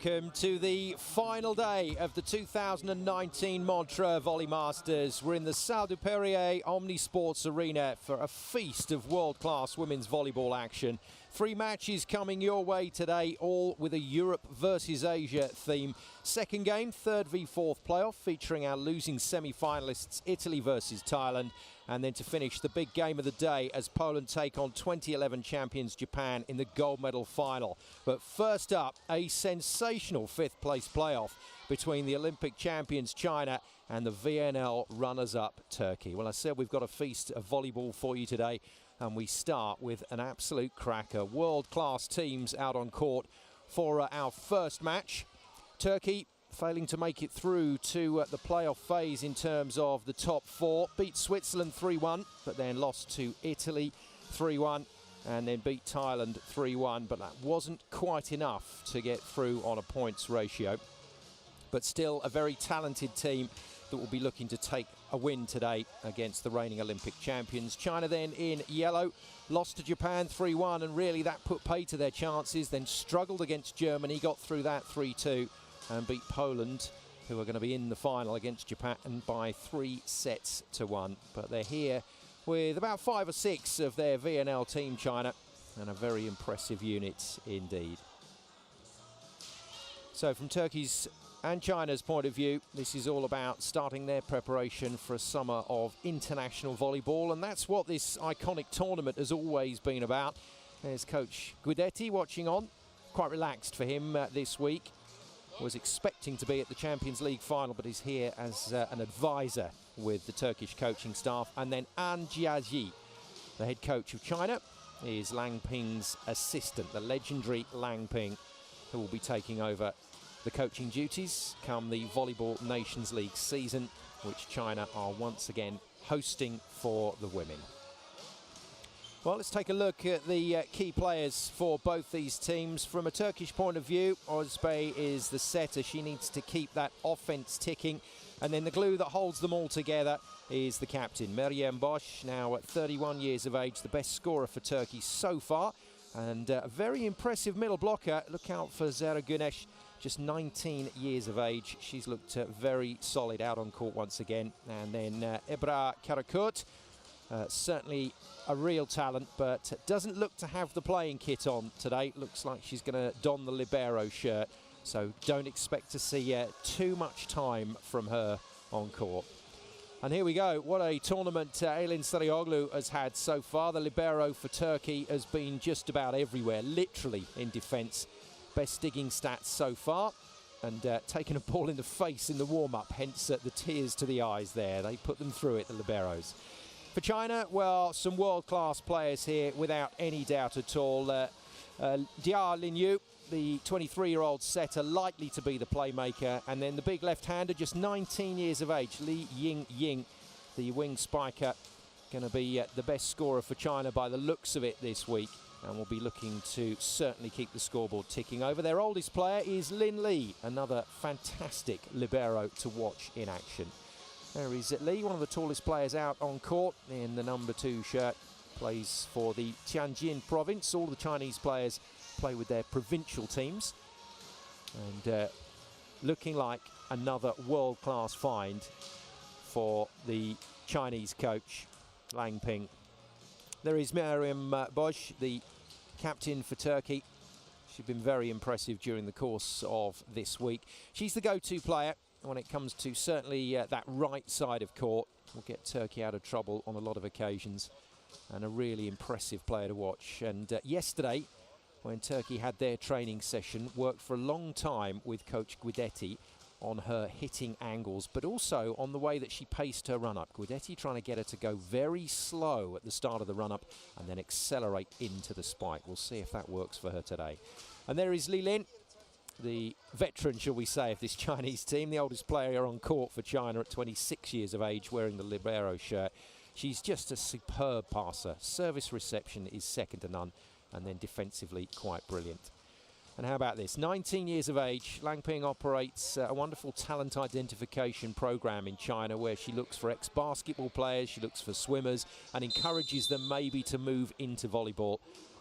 Welcome to the final day of the 2019 Montreux Volleyball Masters. We're in the Salle du Perrier Omnisports Arena for a feast of world-class women's volleyball action. 3 matches coming your way today, all with a Europe versus Asia theme. Second game, third v fourth playoff, featuring our losing semi-finalists Italy versus Thailand. And then to finish, the big game of the day as Poland take on 2011 champions Japan in the gold medal final. But first up, a sensational 5th place playoff between the Olympic champions China and the VNL runners-up Turkey. Well, I said we've got a feast of volleyball for you today, and we start with an absolute cracker. World-class teams out on court for our first match. Turkey failing to make it through to the playoff phase in terms of the top 4. Beat Switzerland 3-1, but then lost to Italy 3-1, and then beat Thailand 3-1, but that wasn't quite enough to get through on a points ratio. But still a very talented team that will be looking to take a win today against the reigning Olympic champions. China then in yellow, lost to Japan 3-1, and really that put pay to their chances, then struggled against Germany, got through that 3-2, and beat Poland, who are going to be in the final against Japan by 3-1. But they're here with about 5 or 6 of their VNL team, China, and a very impressive unit indeed. So from Turkey's and China's point of view, this is all about starting their preparation for a summer of international volleyball, and that's what this iconic tournament has always been about. There's Coach Guidetti watching on, quite relaxed for him this week. Was expecting to be at the Champions League final, but is here as an advisor with the Turkish coaching staff. And then An Jiaji, the head coach of China, is Lang Ping's assistant, the legendary Lang Ping, who will be taking over the coaching duties come the Volleyball Nations League season, which China are once again hosting for the women. Well, let's take a look at the key players for both these teams. From a Turkish point of view, Ozbey is the setter. She needs to keep that offense ticking. And then the glue that holds them all together is the captain, Meryem Bosch, now at 31 years of age, the best scorer for Turkey so far. And a very impressive middle blocker. Look out for Zara Güneş, just 19 years of age. She's looked very solid out on court once again. And then Ebra Karakurt, certainly a real talent, but doesn't look to have the playing kit on today. Looks like she's going to don the libero shirt, so don't expect to see too much time from her on court. And here we go. What a tournament Aylin Sarıoğlu has had so far. The libero for Turkey has been just about everywhere, literally in defence. Best digging stats so far, and taken a ball in the face in the warm-up, hence the tears to the eyes there. They put them through it, the liberos. For China, well, some world-class players here without any doubt at all. Dia Linyu, the 23-year-old setter, likely to be the playmaker. And then the big left-hander, just 19 years of age, Li Ying, the wing spiker, going to be the best scorer for China by the looks of it this week. And will be looking to certainly keep the scoreboard ticking over. Their oldest player is Lin Li, another fantastic libero to watch in action. There is Li, one of the tallest players out on court in the number 2 shirt. Plays for the Tianjin province. All the Chinese players play with their provincial teams. And looking like another world-class find for the Chinese coach, Lang Ping. There is Meryem Bosch, the captain for Turkey. She's been very impressive during the course of this week. She's the go-to player when it comes to certainly that right side of court. Will get Turkey out of trouble on a lot of occasions, and a really impressive player to watch. And yesterday, when Turkey had their training session, worked for a long time with Coach Guidetti on her hitting angles, but also on the way that she paced her run-up. Guidetti trying to get her to go very slow at the start of the run-up and then accelerate into the spike. We'll see if that works for her today. And there is Li Lin, the veteran, shall we say, of this Chinese team, the oldest player on court for China at 26 years of age, wearing the libero shirt. She's just a superb passer. Service reception is second to none, and then defensively quite brilliant. And how about this? 19 years of age, Lang Ping operates a wonderful talent identification program in China, where she looks for ex-basketball players, she looks for swimmers, and encourages them maybe to move into volleyball.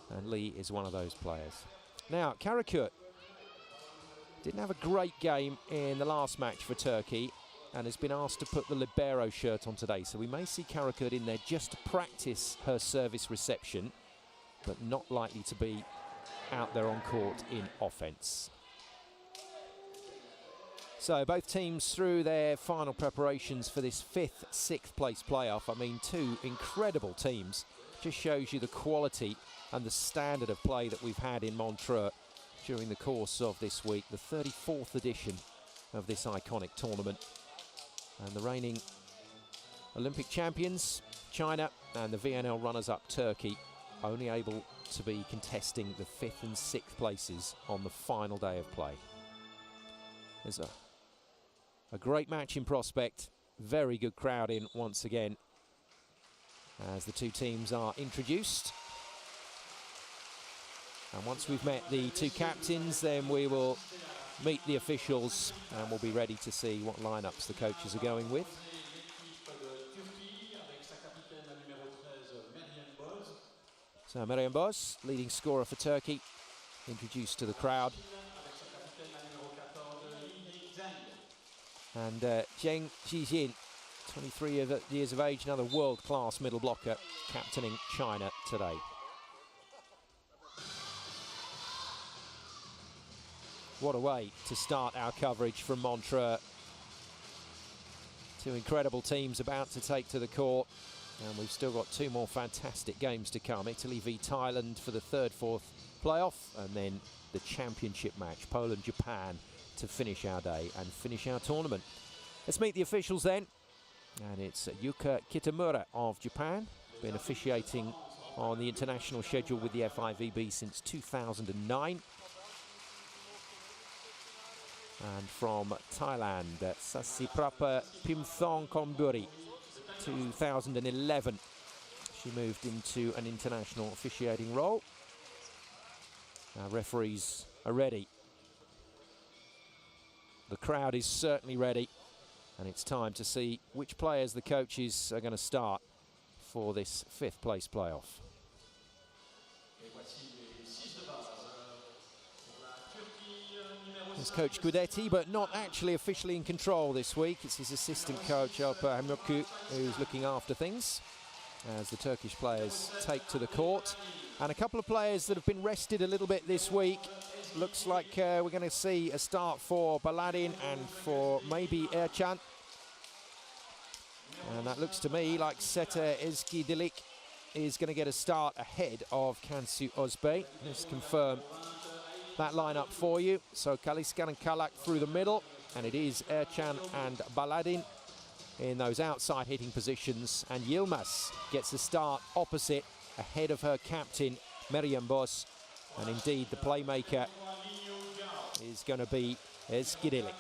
And Li is one of those players. Now, Karakurt Didn't have a great game in the last match for Turkey and has been asked to put the libero shirt on today. So we may see Karakurt in there just to practice her service reception, but not likely to be out there on court in offence. So both teams through their final preparations for this 5th, 6th place playoff. I mean, two incredible teams. Just shows you the quality and the standard of play that we've had in Montreux during the course of this week, the 34th edition of this iconic tournament. And the reigning Olympic champions, China, and the VNL runners-up, Turkey, only able to be contesting the 5th and 6th places on the final day of play. There's a great match in prospect, very good crowd in once again as the two teams are introduced. And once we've met the two captains, then we will meet the officials and we'll be ready to see what lineups the coaches are going with. So Meryem Boz, leading scorer for Turkey, introduced to the crowd. And Zheng Jijin, 23 years of age, another world-class middle blocker, captaining China today. What a way to start our coverage from Montreux. Two incredible teams about to take to the court, and we've still got two more fantastic games to come. Italy v Thailand for the 3rd, 4th playoff, and then the championship match, Poland-Japan, to finish our day and finish our tournament. Let's meet the officials then. And it's Yuka Kitamura of Japan, been officiating on the international schedule with the FIVB since 2009. And from Thailand, Sasiprapa Pimthong Konburi, 2011. She moved into an international officiating role. Our referees are ready. The crowd is certainly ready, and it's time to see which players the coaches are going to start for this 5th place playoff. There's Coach Guidetti, but not actually officially in control this week. It's his assistant coach, Alper Hamoku, who's looking after things as the Turkish players take to the court. And a couple of players that have been rested a little bit this week. Looks like we're going to see a start for Baladin and for maybe Ercan. And that looks to me like Seta Ezgidilik is going to get a start ahead of Kansu Ozbey. Let's confirm that lineup for you. So Kaliskan and Kalak through the middle, and it is Ercan and Baladin in those outside hitting positions. And Yilmaz gets a start opposite ahead of her captain, Meryem Boz. And indeed, the playmaker is going to be Ezgidilik.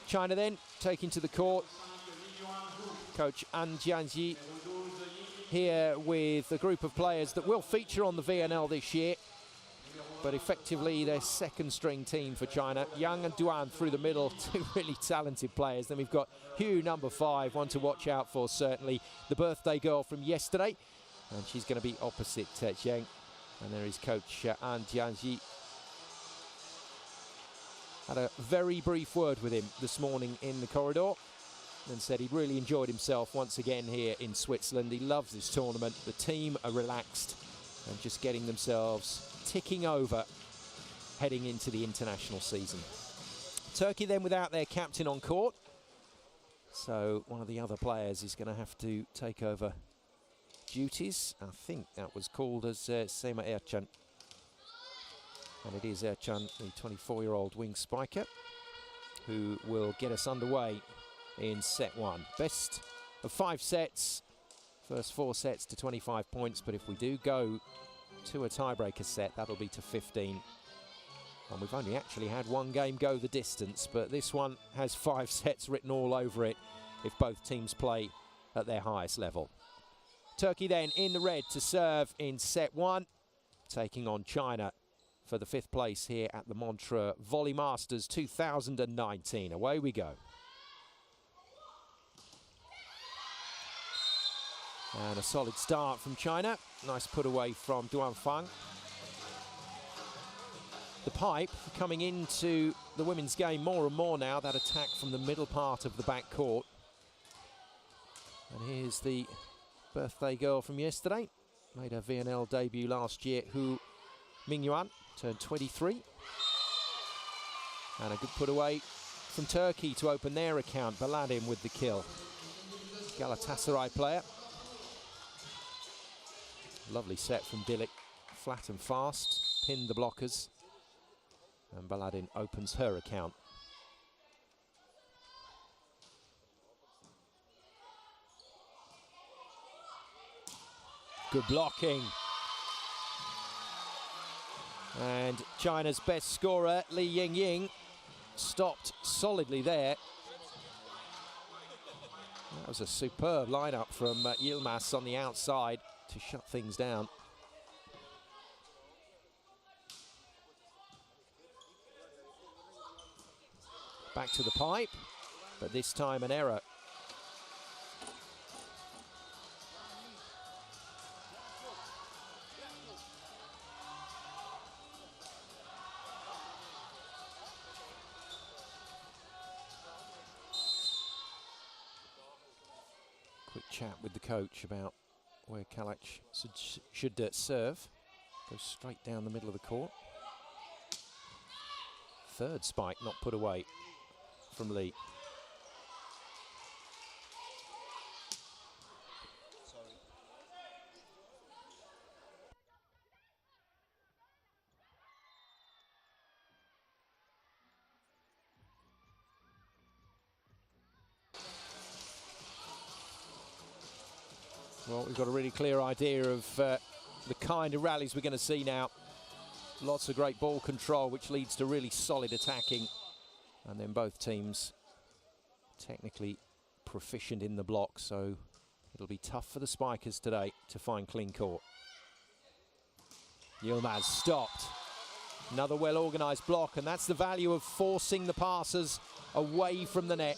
China then taking to the court. Coach An Jianji here with a group of players that will feature on the VNL this year, but effectively their 2nd string team for China. Yang and Duan through the middle, two really talented players. Then we've got Hu, number 5, one to watch out for certainly, the birthday girl from yesterday, and she's going to be opposite Zheng. And there is Coach An Jianji. Had a very brief word with him this morning in the corridor and said he really enjoyed himself once again here in Switzerland. He loves this tournament. The team are relaxed and just getting themselves ticking over heading into the international season. Turkey then without their captain on court. So one of the other players is going to have to take over duties. I think that was called as Sema Ercan. And it is Ercan, the 24-year-old wing spiker, who will get us underway in set 1. Best of 5 sets. First 4 sets to 25 points, but if we do go to a tiebreaker set, that'll be to 15. And we've only actually had one game go the distance, but this one has 5 sets written all over it if both teams play at their highest level. Turkey then in the red to serve in set 1, taking on China for the 5th place here at the Montreux Volleyball Masters 2019. Away we go. And a solid start from China. Nice put away from Duan Fang. the pipe coming into the women's game more and more now, that attack from the middle part of the back court. And here's the birthday girl from yesterday, made her VNL debut last year, Hu Mingyuan, turned 23. And a good put away from Turkey to open their account. Baladim with the kill. Galatasaray player. Lovely set from Dilik, flat and fast, pinned the blockers. And Baladim opens her account. Good blocking. And China's best scorer, Li Yingying, stopped solidly there. That was a superb lineup from Yilmaz on the outside to shut things down. Back to the pipe, but this time an error. Quick chat with the coach about where Kalac should serve. Goes straight down the middle of the court. Third spike not put away from Lee. Well, we've got a really clear idea of the kind of rallies we're going to see now. Lots of great ball control, which leads to really solid attacking. And then both teams technically proficient in the block, so it'll be tough for the spikers today to find clean court. Yilmaz stopped. Another well-organised block, and that's the value of forcing the passers away from the net,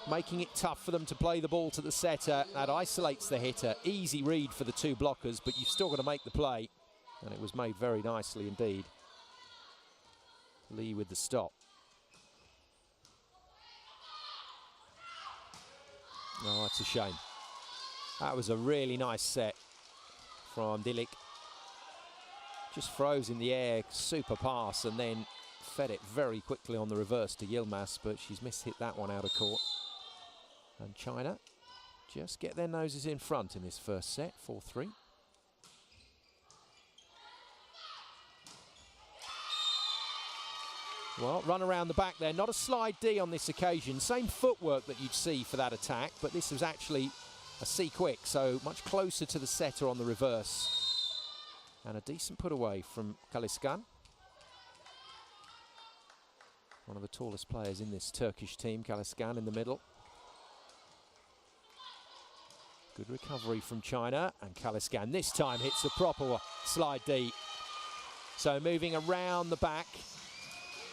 making it tough for them to play the ball to the setter. That isolates the hitter. Easy read for the two blockers, but you've still got to make the play. And it was made very nicely indeed. Lee with the stop. Oh, that's a shame. That was a really nice set from Dilik. Just froze in the air, super pass, and then fed it very quickly on the reverse to Yilmaz, but she's mishit that one out of court. And China just get their noses in front in this first set, 4-3. Well, run around the back there. Not a slide D on this occasion. Same footwork that you'd see for that attack, but this was actually a C quick, so much closer to the setter on the reverse. And a decent put away from Kaliskan. One of the tallest players in this Turkish team, Kaliskan in the middle. Good recovery from China, and Kaliskan this time hits a proper slide D. So moving around the back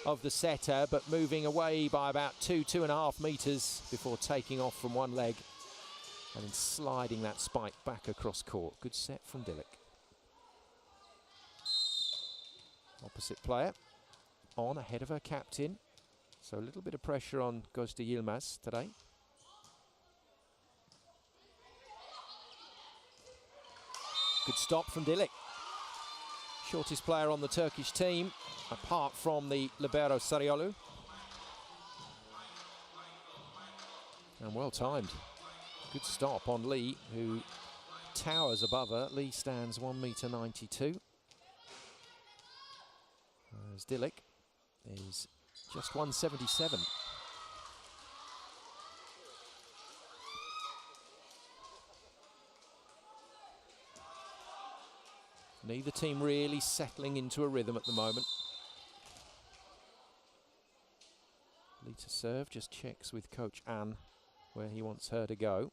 of the setter, but moving away by about 2.5 meters before taking off from one leg and then sliding that spike back across court. Good set from Dilik. Opposite player on ahead of her captain. So a little bit of pressure on Gözde Yilmaz today. Good stop from Dilik. Shortest player on the Turkish team, apart from the libero Sariolu. And well timed. Good stop on Lee, who towers above her. Lee stands 1.92 meters. As Dilik is just 1.77. Neither team really settling into a rhythm at the moment. Lee to serve, just checks with Coach Anne where he wants her to go.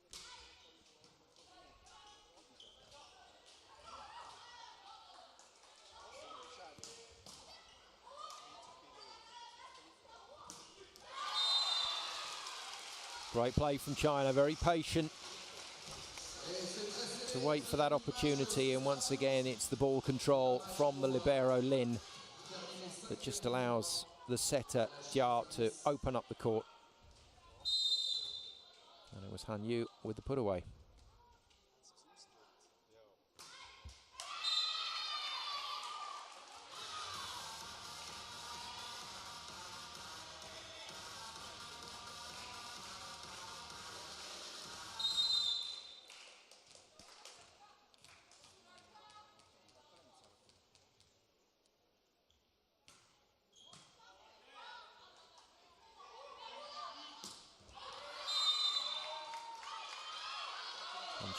Great play from China, very patient to wait for that opportunity, and once again it's the ball control from the libero Lin that just allows the setter Jia to open up the court. And it was Han Yu with the put away.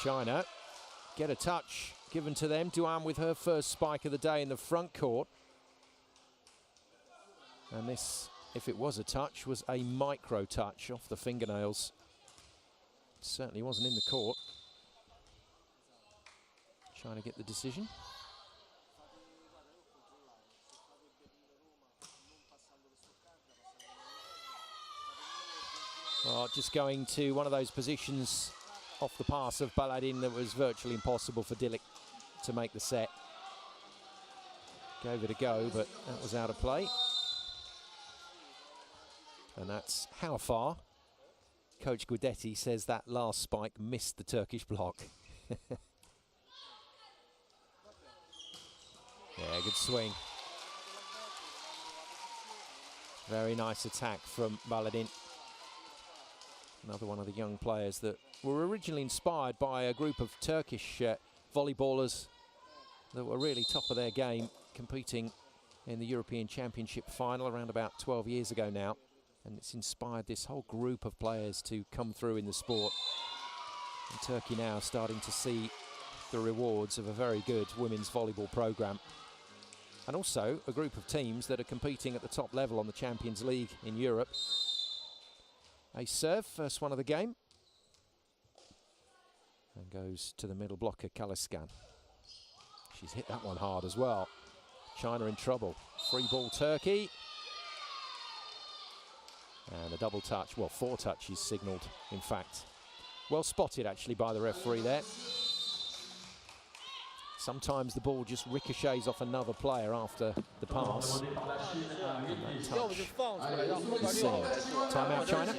China get a touch given to them. Duan with her first spike of the day in the front court. And this, if it was a touch, was a micro touch off the fingernails. It certainly wasn't in the court. China get the decision. Well, just going to one of those positions off the pass of Baladin that was virtually impossible for Dilic to make the set. Gave it a go, but that was out of play. And that's how far. Coach Guidetti says that last spike missed the Turkish block. Yeah, good swing. Very nice attack from Baladin. Another one of the young players that were originally inspired by a group of Turkish volleyballers that were really top of their game, competing in the European Championship final around about 12 years ago now. And it's inspired this whole group of players to come through in the sport. And Turkey now starting to see the rewards of a very good women's volleyball program. And also a group of teams that are competing at the top level on the Champions League in Europe. A serve, first one of the game. And goes to the middle blocker, Kaliskan. She's hit that one hard as well. China in trouble. Free ball Turkey. And a double touch, well, 4 touches signalled, in fact. Well spotted, actually, by the referee there. Sometimes the ball just ricochets off another player after the pass. Time out, China.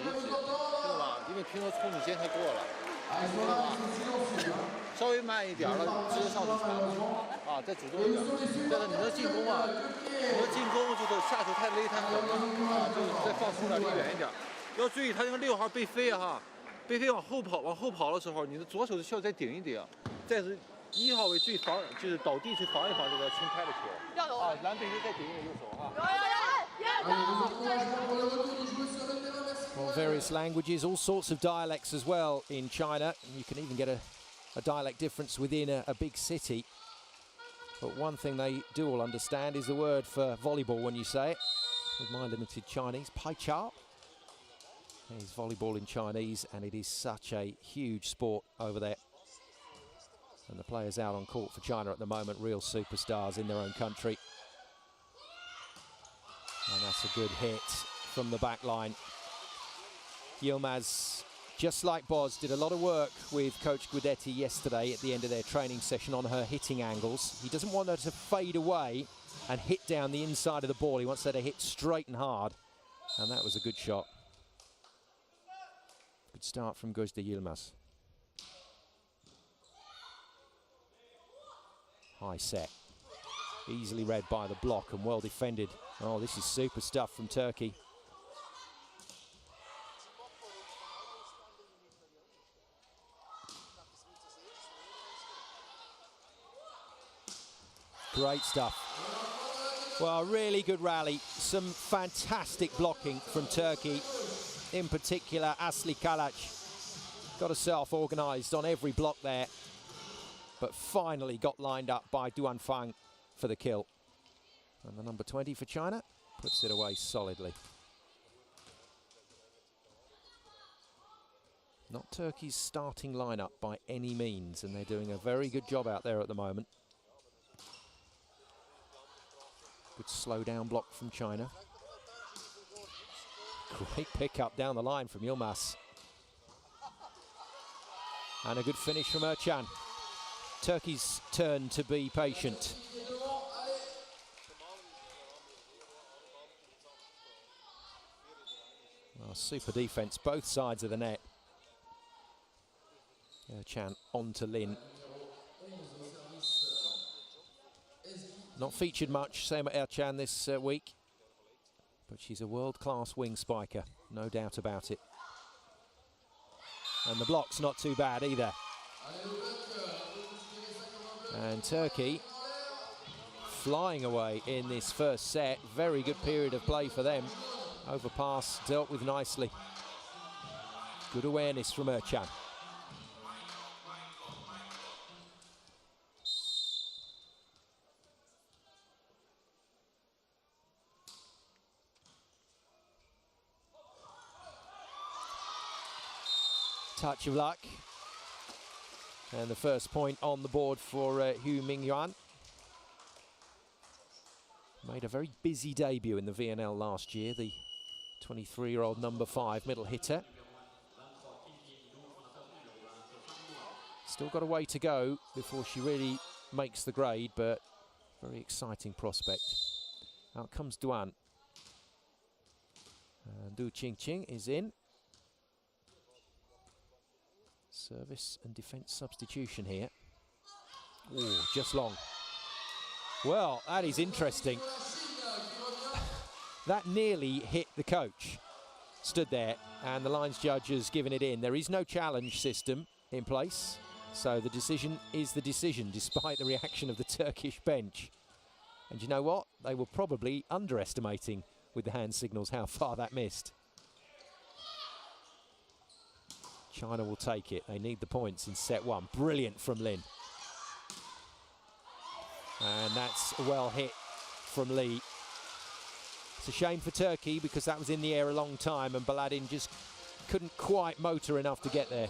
Well, various languages, all sorts of dialects as well in China. You can even get a dialect difference within a big city. But one thing they do all understand is the word for volleyball when you say it. With my limited Chinese, pai cha. There's volleyball in Chinese, and it is such a huge sport over there. And the players out on court for China at the moment, real superstars in their own country. And that's a good hit from the back line. Yilmaz, just like Boz, did a lot of work with Coach Guidetti yesterday at the end of their training session on her hitting angles. He doesn't want her to fade away and hit down the inside of the ball. He wants her to hit straight and hard. And that was a good shot. Good start from Gözde Yilmaz. High set. Easily read by the block and well defended. Oh, this is super stuff from Turkey. Great stuff. Well, really good rally. Some fantastic blocking from Turkey. In particular, Asli Kalac got herself organised on every block there, but finally got lined up by Duan Fang for the kill. And the number 20 for China puts it away solidly. Not Turkey's starting lineup by any means, and they're doing a very good job out there at the moment. Good slow down block from China. Great pick-up down the line from Yilmaz. And a good finish from Ercan. Turkey's turn to be patient. Well, super defense, both sides of the net. Chan on to Lin. Not featured much, same at Chan this week. But she's a world-class wing spiker, no doubt about it. And the block's not too bad either. And Turkey flying away in this first set. Very good period of play for them. Overpass dealt with nicely. Good awareness from Ercan. Touch of luck. And the first point on the board for Hu Mingyuan. Made a very busy debut in the VNL last year, the 23-year-old number 5 middle hitter. Still got a way to go before she really makes the grade, but very exciting prospect. Out comes Duan. And Du Qingqing is in. Service and defence substitution here. Ooh, just long. Well, that is interesting. That nearly hit the coach. Stood there, and the lines judge has given it in. There is no challenge system in place, so the decision is the decision, despite the reaction of the Turkish bench. And you know what? They were probably underestimating, with the hand signals, how far that missed. China will take it. They need the points in set 1. Brilliant from Lin. And that's a well hit from Lee. It's a shame for Turkey because that was in the air a long time and Baladin just couldn't quite motor enough to get there.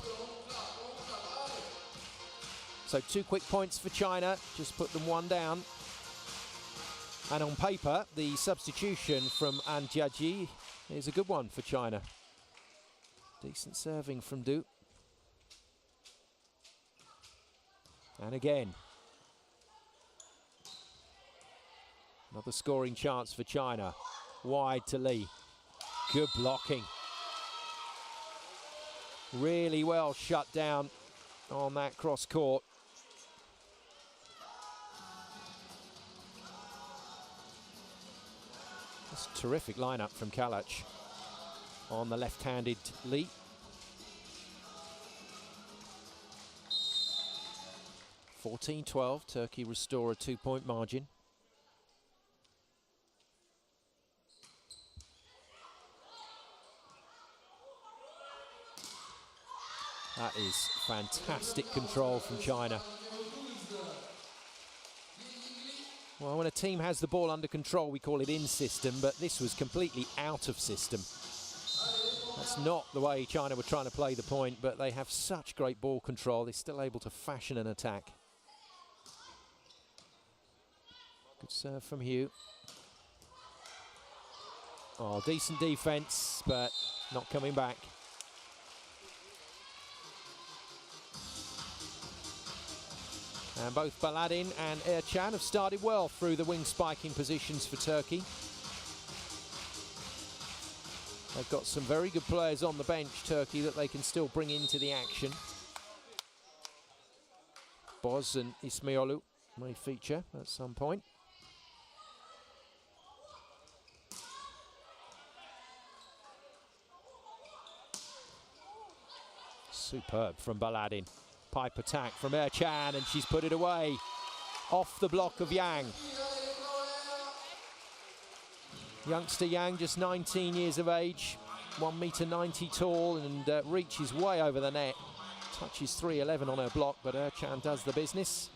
So 2 quick points for China, just put them 1 down. And on paper, the substitution from An Jiaji is a good one for China. Decent serving from Du. And again. Another scoring chance for China. Wide to Lee. Good blocking. Really well shut down on that cross court. That's a terrific lineup from Kalach on the left-handed Lee. (14-12), Turkey restore a 2-point margin. That is fantastic control from China. Well, when a team has the ball under control, we call it in system, but this was completely out of system. That's not the way China were trying to play the point, but they have such great ball control, they're still able to fashion an attack. Good serve from Hu. Oh, decent defense, but not coming back. And both Baladin and Ercan have started well through the wing spiking positions for Turkey. They've got some very good players on the bench, Turkey, that they can still bring into the action. Boz and Ismailoglu may feature at some point. Superb from Baladin. Pipe attack from Ercan, and she's put it away. Off the block of Yang. Youngster Yang, just 19 years of age, 1.90 m tall, and reaches way over the net. Touches 3.11 on her block, but Ercan does the business.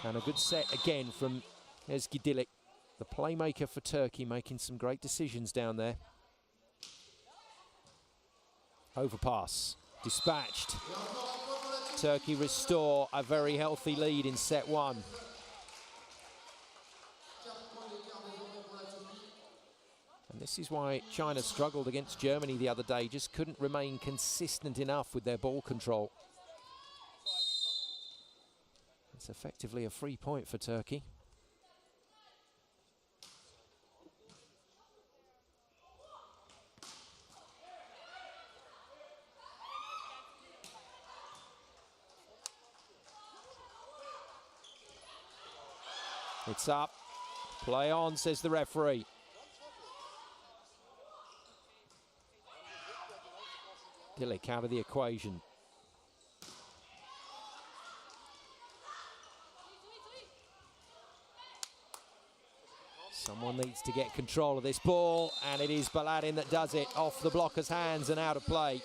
And a good set again from Ezgi Dilik, the playmaker for Turkey, making some great decisions down there. Overpass, dispatched. Turkey restore a very healthy lead in set 1. And this is why China struggled against Germany the other day, just couldn't remain consistent enough with their ball control. It's effectively a free point for Turkey. It's up. Play on, says the referee. Dilic out of the equation. Someone needs to get control of this ball, and it is Baladin that does it, off the blocker's hands and out of play.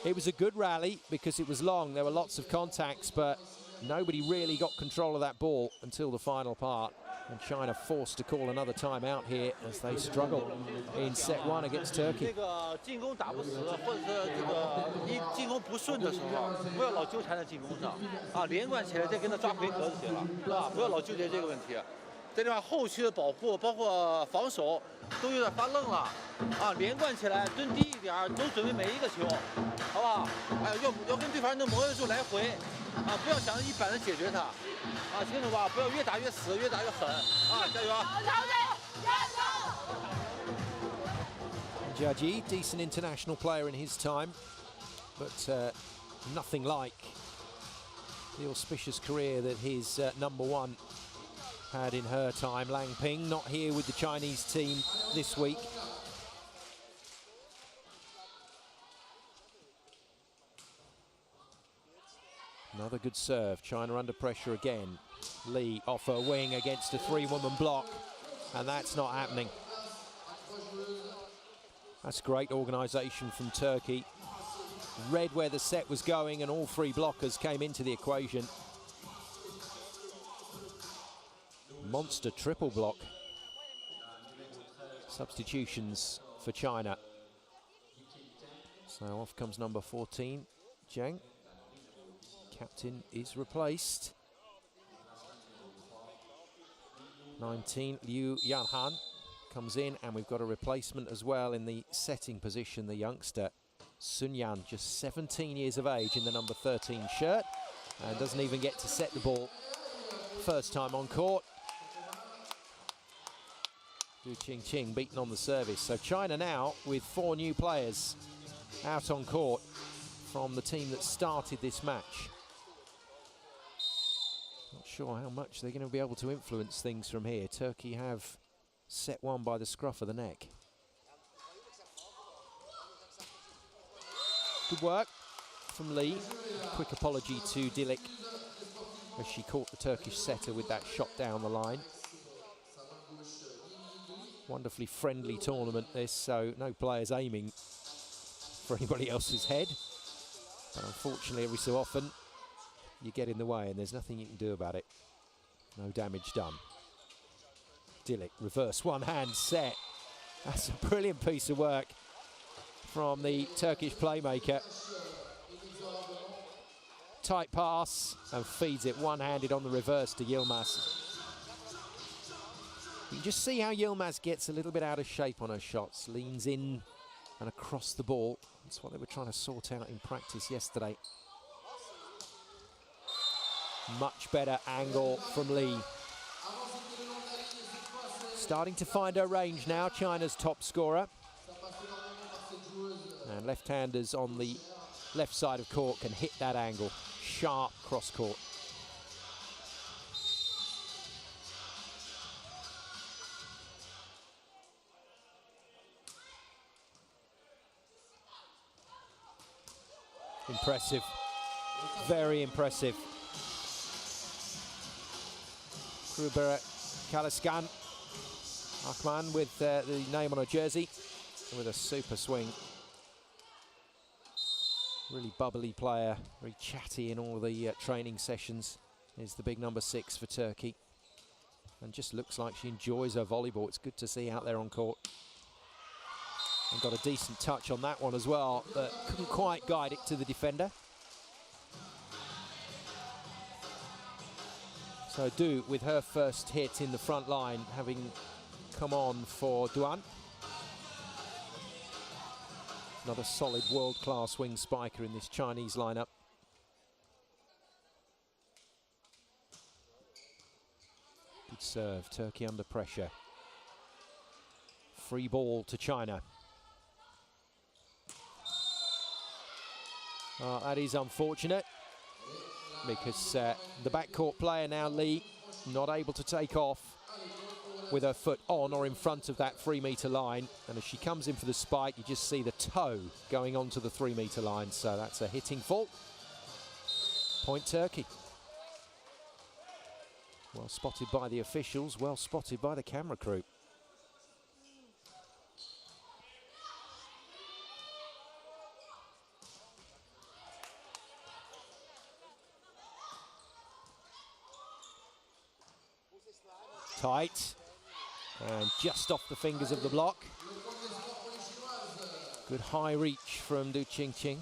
It was a good rally because it was long. There were lots of contacts, but nobody really got control of that ball until the final part. And China forced to call another timeout here as they struggle in set 1 against Turkey. 进攻打不死，或者是这个一进攻不顺的时候，不要老纠缠在进攻上啊，连贯起来再跟他抓回合就行了，是吧？不要老纠结这个问题。这地方后续的保护，包括防守，都有点发愣了啊，连贯起来，蹲低一点，都准备每一个球，好不好？哎，要跟对方能磨合住来回啊，不要想着一板子解决他啊，清楚吧？不要越打越死，越打越狠啊，加油啊！ Jiaji, decent international player in his time, but nothing like the auspicious career that his number 1 had in her time. Lang Ping not here with the Chinese team this week. Another good serve. China under pressure again. Li off her wing against a 3-woman block, and that's not happening. That's great organisation from Turkey. Read where the set was going, and all 3 blockers came into the equation. Monster triple block. Substitutions for China. So off comes number 14, Zhang. Captain is replaced. 19, Liu Yanhan comes in, and we've got a replacement as well in the setting position, the youngster Sun Yan, just 17 years of age, in the number 13 shirt, and doesn't even get to set the ball first time on court. Du Qingqing beaten on the service. So China now with 4 new players out on court from the team that started this match. Not sure how much they're going to be able to influence things from here. Turkey have set 1 by the scruff of the neck. Good work from Li. Quick apology to Dilic as she caught the Turkish setter with that shot down the line. Wonderfully friendly tournament this, so no players aiming for anybody else's head. But unfortunately, every so often, you get in the way and there's nothing you can do about it. No damage done. Dilic, reverse one-hand set. That's a brilliant piece of work from the Turkish playmaker. Tight pass and feeds it one-handed on the reverse to Yilmaz. You can just see how Yilmaz gets a little bit out of shape on her shots, leans in and across the ball. That's what they were trying to sort out in practice yesterday. Much better angle from Li. Starting to find her range now, China's top scorer. And left-handers on the left side of court can hit that angle. Sharp cross-court. Impressive, very impressive. Kruber Kaliskan, Ahman with the name on her jersey, with a super swing. Really bubbly player, very chatty in all the training sessions. Is the big number 6 for Turkey. And just looks like she enjoys her volleyball. It's good to see out there on court. And got a decent touch on that one as well, but couldn't quite guide it to the defender. So Du with her first hit in the front line, having come on for Duan. Another solid world-class wing spiker in this Chinese lineup. Good serve, Turkey under pressure. Free ball to China. Oh, that is unfortunate. because the backcourt player now, Lee, not able to take off with her foot on or in front of that 3-meter line. And as she comes in for the spike, you just see the toe going onto the 3-meter line. So that's a hitting fault. Point Turkey. Well spotted by the officials, well spotted by the camera crew. Tight, and just off the fingers of the block. Good high reach from Du Qingqing.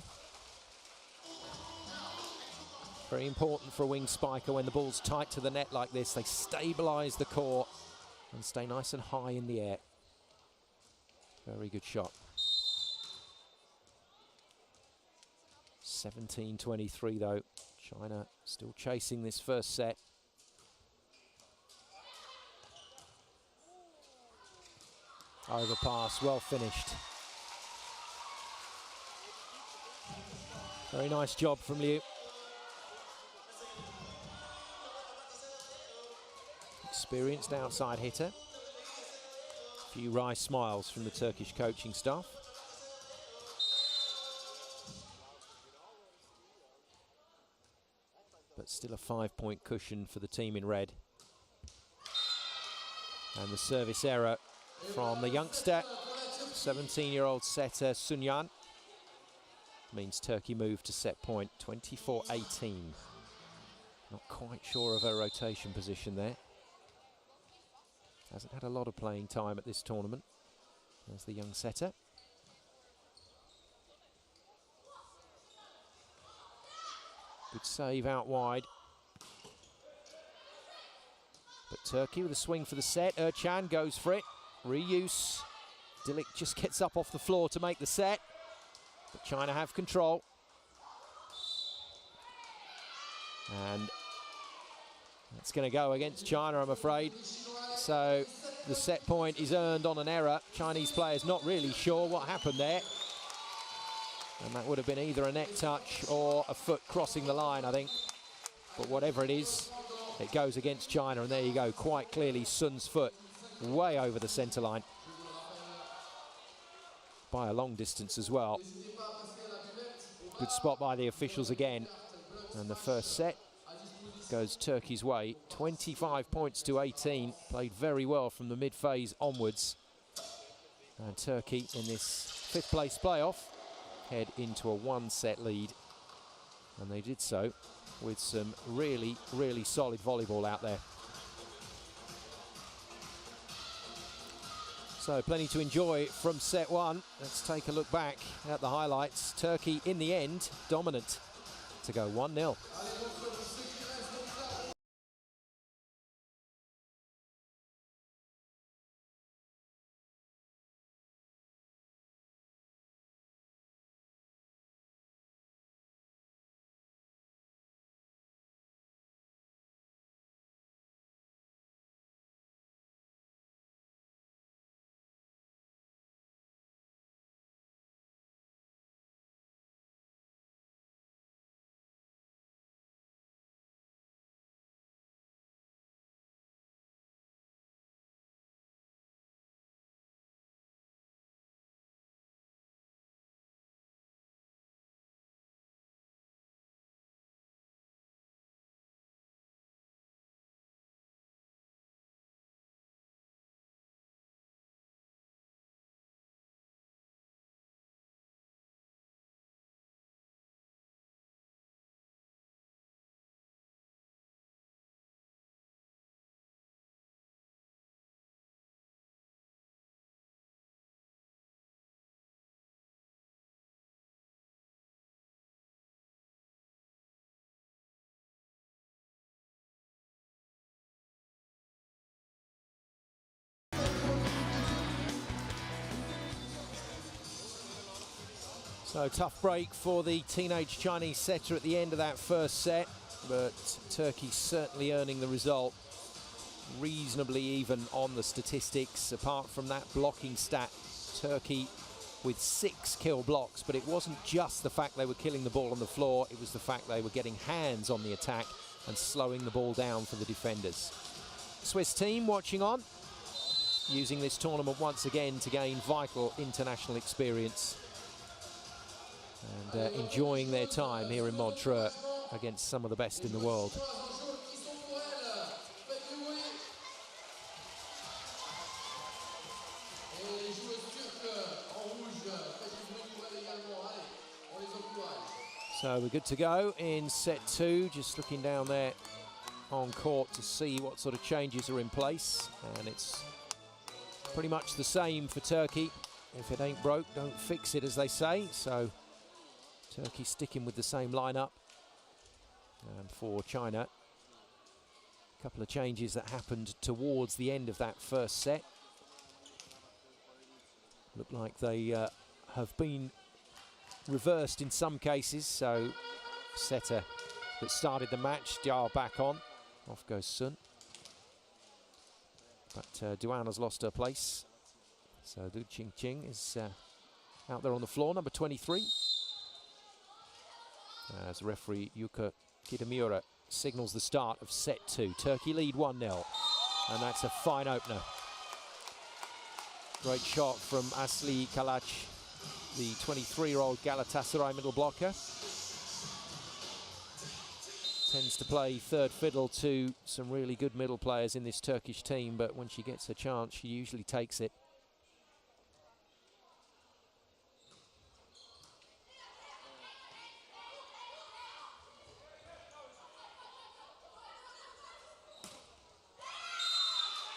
Very important for a wing spiker when the ball's tight to the net like this. They stabilise the court and stay nice and high in the air. Very good shot. 17-23 though. China still chasing this first set. Overpass, well finished. Very nice job from Liu. Experienced outside hitter. A few wry smiles from the Turkish coaching staff. But still a 5-point cushion for the team in red. And the service error from the youngster, 17-year-old setter Sun Yan, means Turkey move to set point, 24-18. Not quite sure of her rotation position there. Hasn't had a lot of playing time at this tournament. There's the young setter. Good save out wide. But Turkey with a swing for the set. Ercan goes for it. Reuse. Dilic just gets up off the floor to make the set. But China have control. And that's going to go against China, I'm afraid. So the set point is earned on an error. Chinese players not really sure what happened there. And that would have been either a net touch or a foot crossing the line, I think. But whatever it is, it goes against China. And there you go, quite clearly Sun's foot way over the centre line. By a long distance as well. Good spot by the officials again. And the first set goes Turkey's way. 25 points to 18. Played very well from the mid-phase onwards. And Turkey in this 5th place playoff head into a 1-set lead. And they did so with some really, really solid volleyball out there. So plenty to enjoy from set 1. Let's take a look back at the highlights. Turkey in the end dominant to go 1-0. So tough break for the teenage Chinese setter at the end of that first set, but Turkey certainly earning the result. Reasonably even on the statistics, apart from that blocking stat. Turkey with 6 kill blocks, but it wasn't just the fact they were killing the ball on the floor, it was the fact they were getting hands on the attack and slowing the ball down for the defenders. Swiss team watching on, using this tournament once again to gain vital international experience and enjoying their time here in Montreux against some of the best in the world. So we're good to go in set 2, just looking down there on court to see what sort of changes are in place, and it's pretty much the same for Turkey. If it ain't broke, don't fix it, as they say. So Turkey sticking with the same lineup. And for China, a couple of changes that happened towards the end of that first set. Look like they have been reversed in some cases, so setter that started the match, Diao back on, off goes Sun. But Duana's lost her place, so Du Qingqing is out there on the floor, number 23. As referee Yuka Kitamura signals the start of set 2. Turkey lead 1-0, and that's a fine opener. Great shot from Asli Kalac, the 23-year-old Galatasaray middle blocker. Tends to play third fiddle to some really good middle players in this Turkish team, but when she gets a chance, she usually takes it.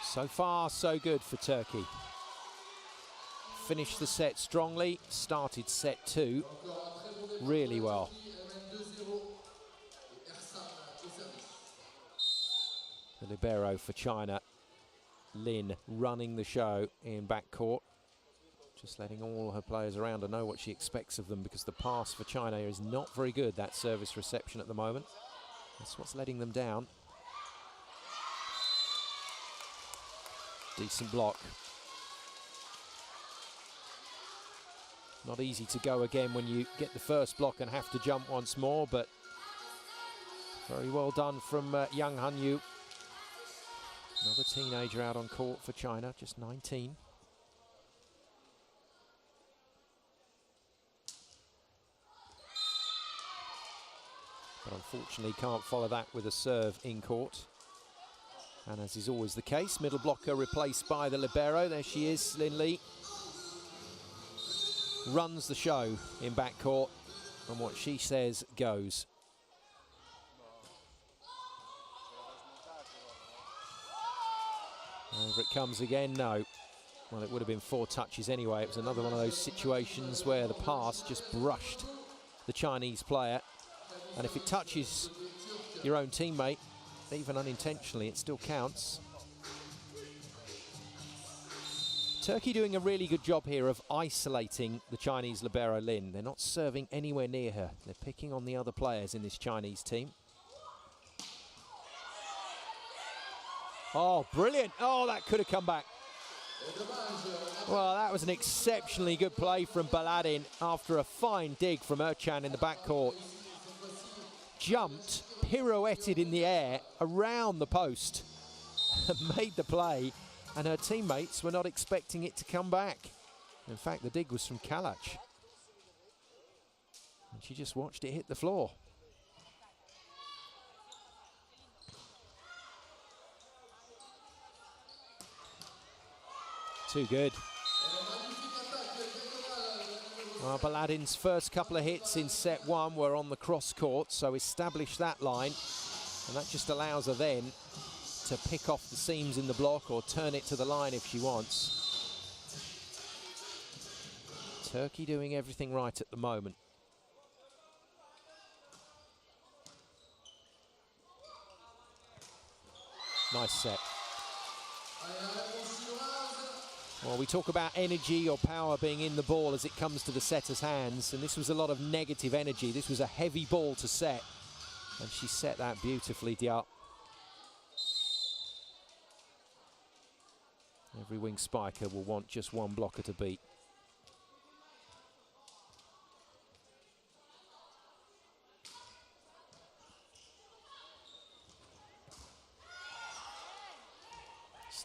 So far, so good for Turkey. Finished the set strongly, started set 2 really well. The libero for China, Lin, running the show in backcourt. Just letting all her players around her know what she expects of them, because the pass for China is not very good, that service reception at the moment. That's what's letting them down. Decent block. Not easy to go again when you get the first block and have to jump once more, but very well done from Yang Hanyu. Another teenager out on court for China, just 19. But unfortunately can't follow that with a serve in court. And as is always the case, middle blocker replaced by the libero. There she is, Lin Li. Runs the show in backcourt, and what she says goes. Over it comes again, no. Well, it would have been 4 touches anyway. It was another one of those situations where the pass just brushed the Chinese player. And if it touches your own teammate, even unintentionally, it still counts. Turkey doing a really good job here of isolating the Chinese libero Lin. They're not serving anywhere near her. They're picking on the other players in this Chinese team. Oh, brilliant. Oh, that could have come back. Well, that was an exceptionally good play from Baladin after a fine dig from Ercan in the backcourt. Jumped, pirouetted in the air around the post and made the play, and her teammates were not expecting it to come back. In fact, the dig was from Kalac, and she just watched it hit the floor. Too good. Well, Baladin's first couple of hits in set 1 were on the cross court, so establish that line, and that just allows her then to pick off the seams in the block or turn it to the line if she wants. Turkey doing everything right at the moment. Nice set. Well, we talk about energy or power being in the ball as it comes to the setter's hands, and this was a lot of negative energy. This was a heavy ball to set, and she set that beautifully, Diao. Every wing spiker will want just one blocker to beat.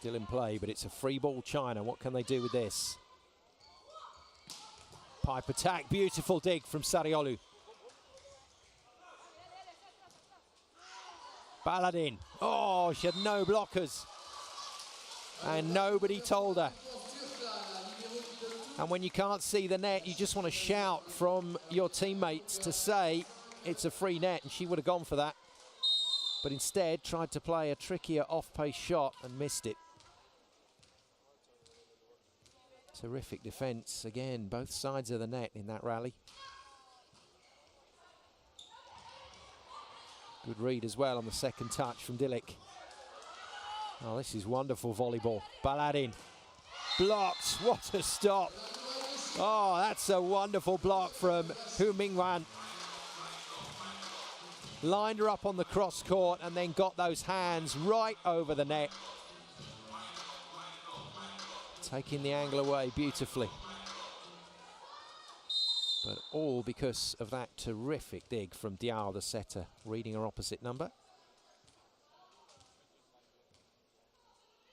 Still in play, but it's a free ball, China. What can they do with this? Pipe attack, beautiful dig from Sariolu. Baladin. Oh, she had no blockers. And nobody told her. And when you can't see the net, you just want to shout from your teammates to say it's a free net, and she would have gone for that. But instead tried to play a trickier off-pace shot and missed it. Terrific defence, again, both sides of the net in that rally. Good read as well on the second touch from Dilik. Oh, this is wonderful volleyball. Baladin, blocked, what a stop. Oh, that's a wonderful block from Hu Mingwan. Lined her up on the cross court and then got those hands right over the net. Taking the angle away beautifully. But all because of that terrific dig from Diao, the setter, reading her opposite number.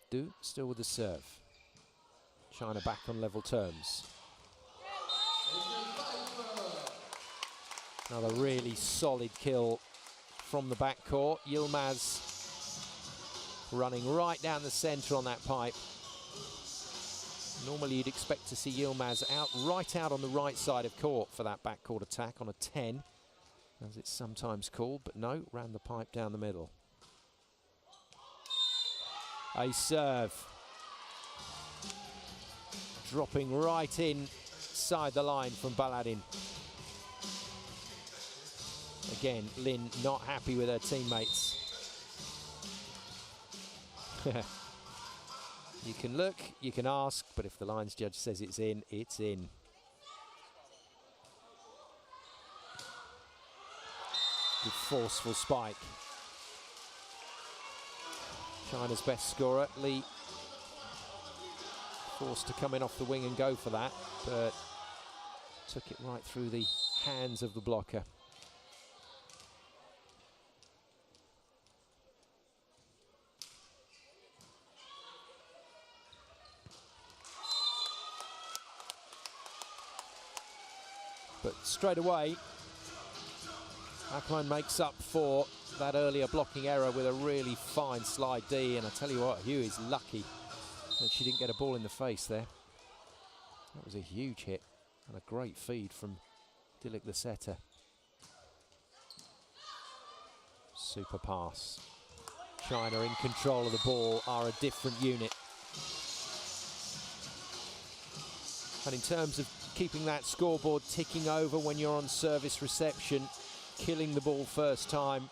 Du still with the serve. China back on level terms. Another really solid kill from the backcourt. Yilmaz running right down the centre on that pipe. Normally you'd expect to see Yilmaz right out on the right side of court for that backcourt attack on a 10, as it's sometimes called, but no, ran the pipe down the middle. A serve. Dropping right inside the line from Baladin. Again, Lin not happy with her teammates. You can look, you can ask, but if the lines judge says it's in, it's in. Good forceful spike. China's best scorer, Li, forced to come in off the wing and go for that, but took it right through the hands of the blocker. But straight away, Akman makes up for that earlier blocking error with a really fine slide D, and I tell you what, Hugh is lucky that she didn't get a ball in the face there. That was a huge hit and a great feed from Dilik, the setter. Super pass. China in control of the ball, are a different unit. And in terms of keeping that scoreboard ticking over when you're on service reception, killing the ball first time,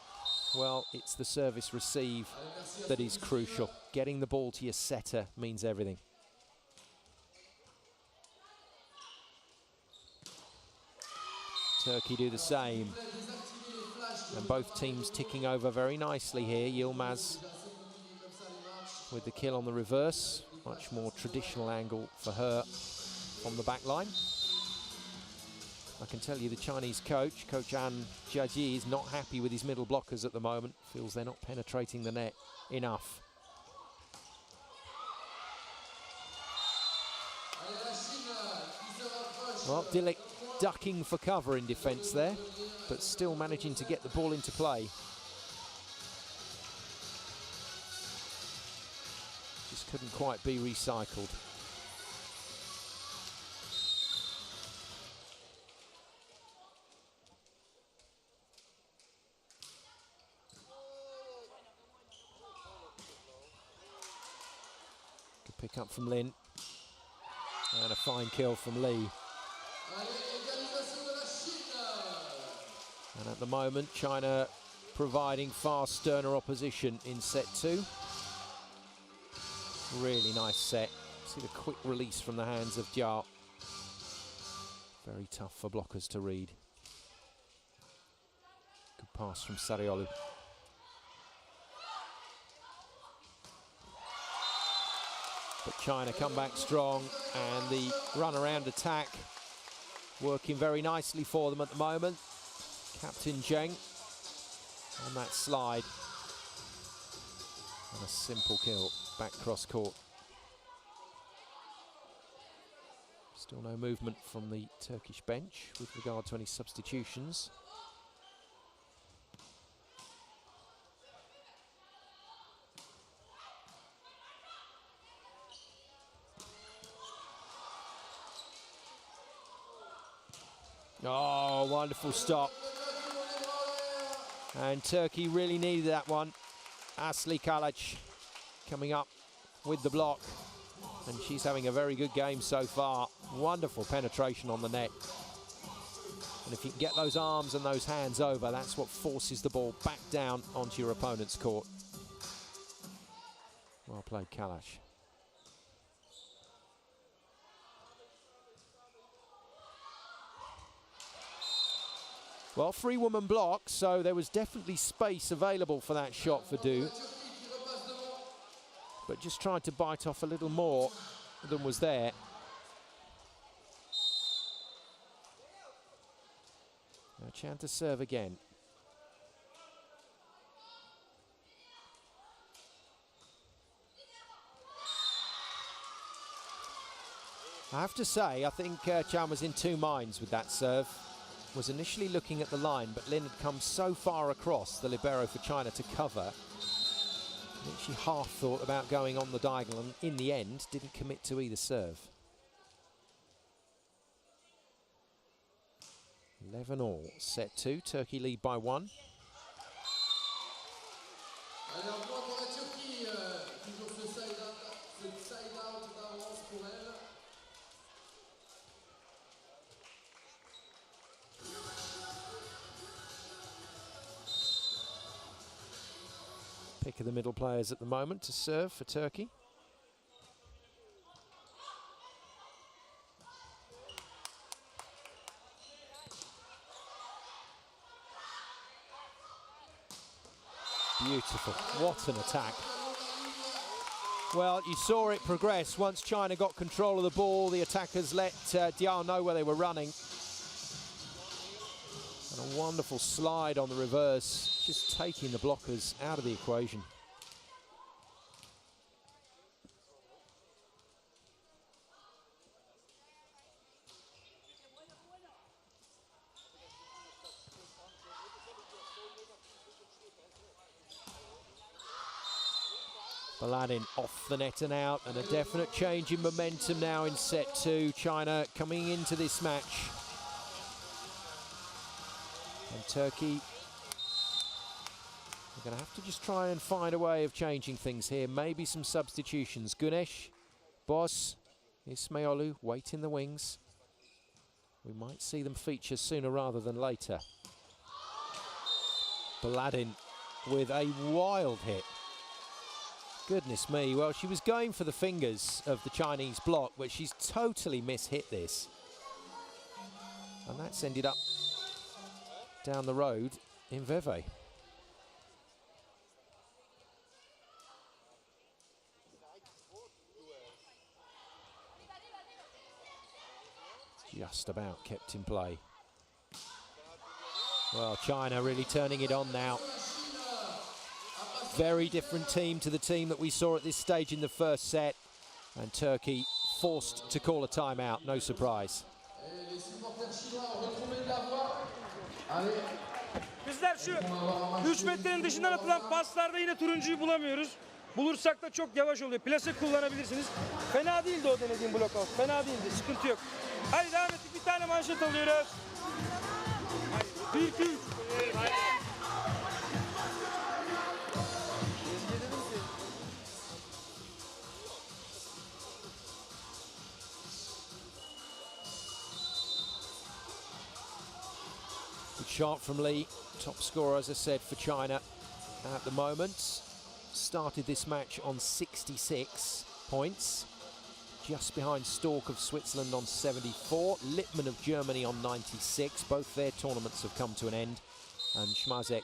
well, it's the service receive that is crucial. Getting the ball to your setter means everything. Turkey do the same. And both teams ticking over very nicely here. Yilmaz with the kill on the reverse. Much more traditional angle for her on the back line. I can tell you the Chinese coach, Coach An Jiaji, is not happy with his middle blockers at the moment. Feels they're not penetrating the net enough. Well, Dilik ducking for cover in defence there, but still managing to get the ball into play. Just couldn't quite be recycled. Pick up from Lin, and a fine kill from Li. And at the moment, China providing far sterner opposition in set 2. Really nice set. See the quick release from the hands of Jia. Very tough for blockers to read. Good pass from Sariolu. But China come back strong, and the run-around attack working very nicely for them at the moment. Captain Zheng on that slide. And a simple kill back cross court. Still no movement from the Turkish bench with regard to any substitutions. Oh, wonderful stop. And Turkey really needed that one. Asli Kalac coming up with the block. And she's having a very good game so far. Wonderful penetration on the net. And if you can get those arms and those hands over, that's what forces the ball back down onto your opponent's court. Well played, Kalac. Well, free woman block, so there was definitely space available for that shot for Du. But just tried to bite off a little more than was there. Now Chan to serve again. I have to say, I think Chan was in two minds with that serve. Was initially looking at the line, but Lin had come so far across, the libero for China, to cover. I think she half thought about going on the diagonal and in the end didn't commit to either serve. 11-all, set 2, Turkey lead by 1. Pick of the middle players at the moment to serve for Turkey. Beautiful, what an attack. Well, you saw it progress. Once China got control of the ball, the attackers let Diao know where they were running. And a wonderful slide on the reverse, just taking the blockers out of the equation. Baladin off the net and out, and a definite change in momentum now in set 2. China coming into this match. And Turkey are going to have to just try and find a way of changing things here. Maybe some substitutions. Güneş, Boz, Ismailoglu wait in the wings. We might see them feature sooner rather than later. Baladin with a wild hit. Goodness me, well, she was going for the fingers of the Chinese block, but she's totally mishit this. And that's ended up down the road in Veve. Just about kept in play. Well, China really turning it on now. Very different team to the team that we saw at this stage in the first set. And Turkey forced to call a timeout, no surprise. Bizler şu 3 metrenin dışından atılan paslarda yine turuncuyu bulamıyoruz. Bulursak da çok yavaş oluyor. Plase kullanabilirsiniz. Fena değildi o denediğim block out. Fena değildi. Sıkıntı yok. Hadi devam ettik. Bir tane manşet alıyoruz. 1-2-3. Good shot from Lee, top scorer, as I said, for China at the moment. Started this match on 66 points, just behind Stork of Switzerland on 74, Lippmann of Germany on 96. Both their tournaments have come to an end. And Schmazek,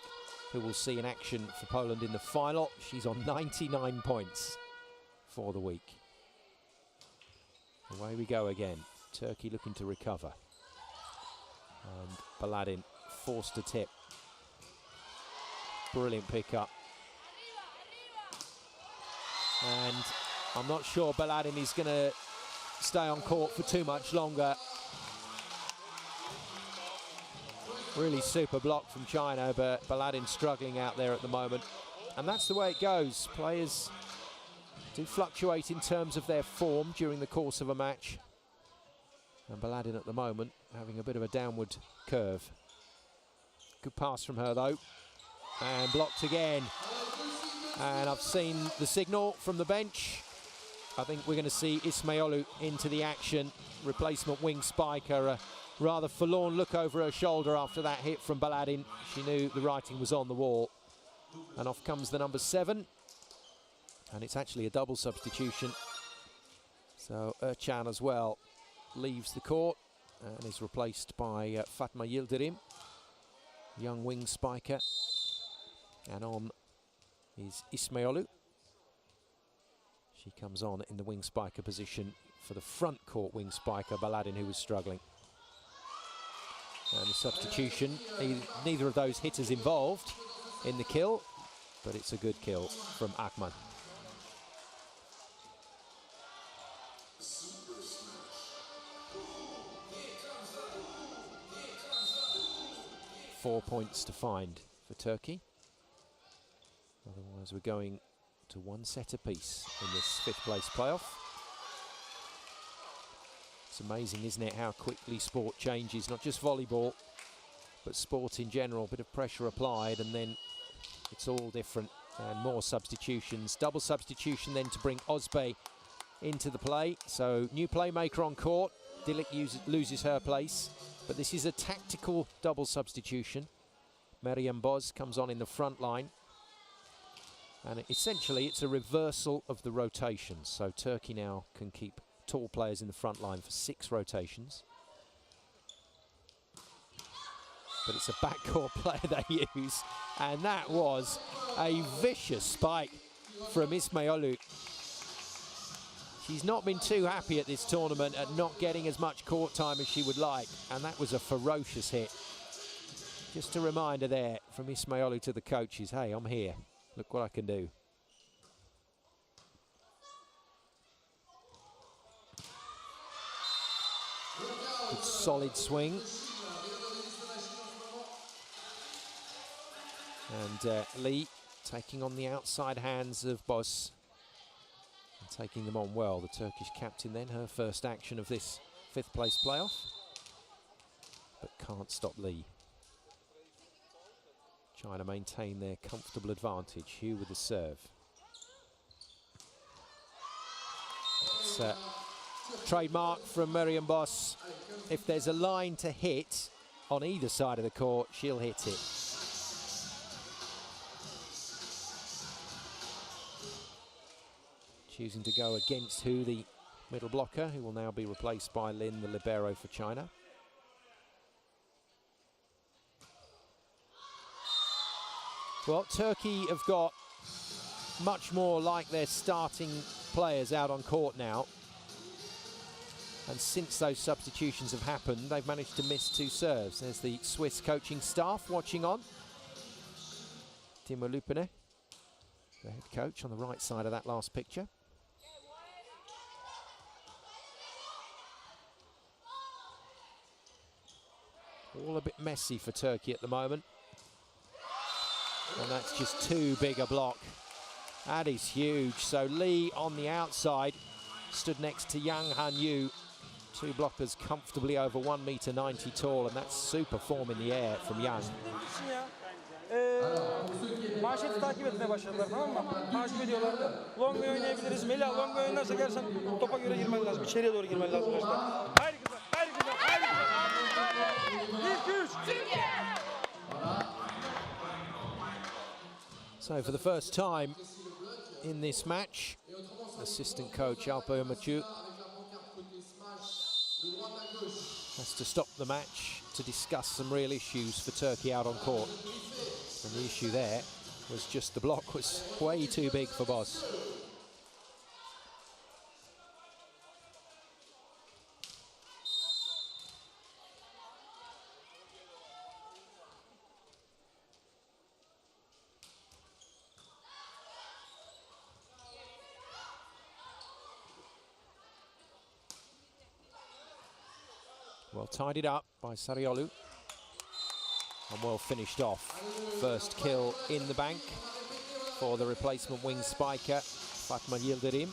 who will see in action for Poland in the final, she's on 99 points for the week. Away we go again. Turkey looking to recover. And Baladin forced to tip. Brilliant pick up. And I'm not sure Baladin is going to stay on court for too much longer. Really super block from China, but Baladin struggling out there at the moment. And that's the way it goes. Players do fluctuate in terms of their form during the course of a match. And Baladin at the moment having a bit of a downward curve. Good pass from her though. And blocked again. And I've seen the signal from the bench. I think we're going to see Ismailou into the action. Replacement wing spiker. A rather forlorn look over her shoulder after that hit from Baladin. She knew the writing was on the wall. And off comes the number 7. And it's actually a double substitution. So Ercan as well leaves the court and is replaced by Fatma Yildirim, young wing spiker. And on is Ismailou. She comes on in the wing spiker position for the front court wing spiker, Baladin, who was struggling. And the substitution, neither of those hitters involved in the kill, but it's a good kill from Ahmad. Four points to find for Turkey. Otherwise, we're going to one set apiece in this 5th place playoff. It's amazing, isn't it, how quickly sport changes, not just volleyball, but sport in general. A bit of pressure applied and then it's all different, and more substitutions. Double substitution then to bring Ozbey into the play. So new playmaker on court. Dilik loses her place, but this is a tactical double substitution. Meryem Boz comes on in the front line. And essentially it's a reversal of the rotations. So Turkey now can keep tall players in the front line for 6 rotations. But it's a backcourt player they use. And that was a vicious spike from Ismailou. She's not been too happy at this tournament at not getting as much court time as she would like. And that was a ferocious hit. Just a reminder there from Ismailou to the coaches, hey, I'm here. Look what I can do. Good solid swing. And Lee taking on the outside hands of Boz and taking them on well. The Turkish captain then, her first action of this 5th place playoff. But can't stop Lee. China maintain their comfortable advantage. Hugh with the serve. It's a trademark from Meryem Boz. If there's a line to hit on either side of the court, she'll hit it. Choosing to go against Hu, the middle blocker, who will now be replaced by Lin, the libero for China. Well, Turkey have got much more like their starting players out on court now. And since those substitutions have happened, they've managed to miss 2 serves. There's the Swiss coaching staff watching on. Timo Lupine, the head coach, on the right side of that last picture. All a bit messy for Turkey at the moment. And that's just too big a block. That is huge. So Lee on the outside stood next to Yang Han-yu. 2 blockers comfortably over 1.90 meter tall, and that's super form in the air from Yang. Manşeti takip etmeye başladılar, tamam mı? Takip ediyorlar. Long way oynayabiliriz. Melih, long way oynarsa gelsen topa göre girmen lazım. İçeriye doğru girmen lazım işte. Haydi kızlar, haydi kızlar, haydi kızlar. 1, 2, 3. So for the first time in this match, assistant coach Alpo Machu has to stop the match to discuss some real issues for Turkey out on court. And the issue there was just the block was way too big for Boz. Well tidied up by Sariolu. And well finished off. First kill in the bank for the replacement wing spiker, Fatma Yildirim.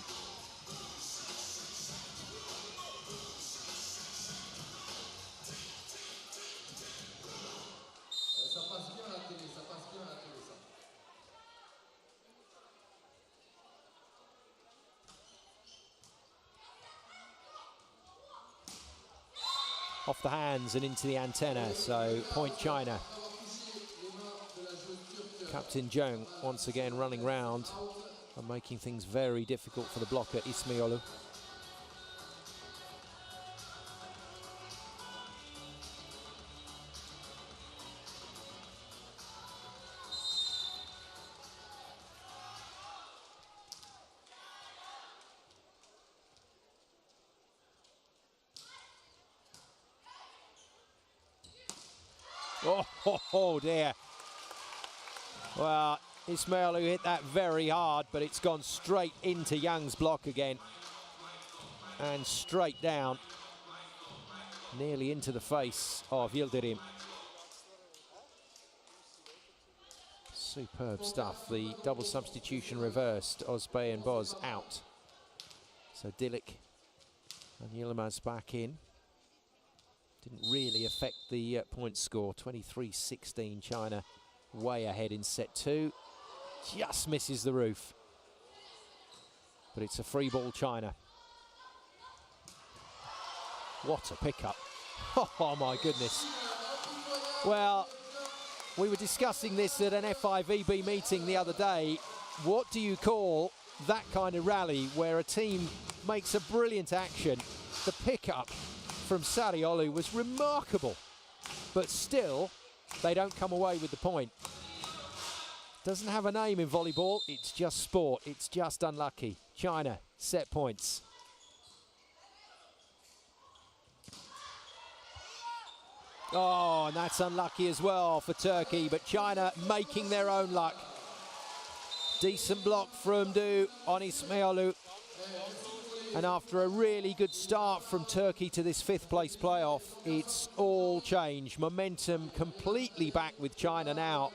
Off the hands and into the antenna, so point China. Captain Zheng once again running round and making things very difficult for the blocker Ismailou. Oh dear. Well, Ismailou hit that very hard, but it's gone straight into Young's block again. And straight down, nearly into the face of Yildirim. Superb stuff. The double substitution reversed. Ozbey and Boz out. So Dilik and Yilmaz back in. Didn't really affect the point score. 23-16 China way ahead in set two. Just misses the roof. But it's a free ball China. What a pickup. Oh my goodness. Well, we were discussing this at an FIVB meeting the other day. What do you call that kind of rally where a team makes a brilliant action? The pickup from Sariolu was remarkable, but still they don't come away with the point. Doesn't have a name in volleyball, it's just sport, it's just unlucky. China, set points. Oh, and that's unlucky as well for Turkey, but China making their own luck. Decent block from Du on Ismailou. And after a really good start from Turkey to this fifth place playoff, it's all changed. Momentum completely back with China now.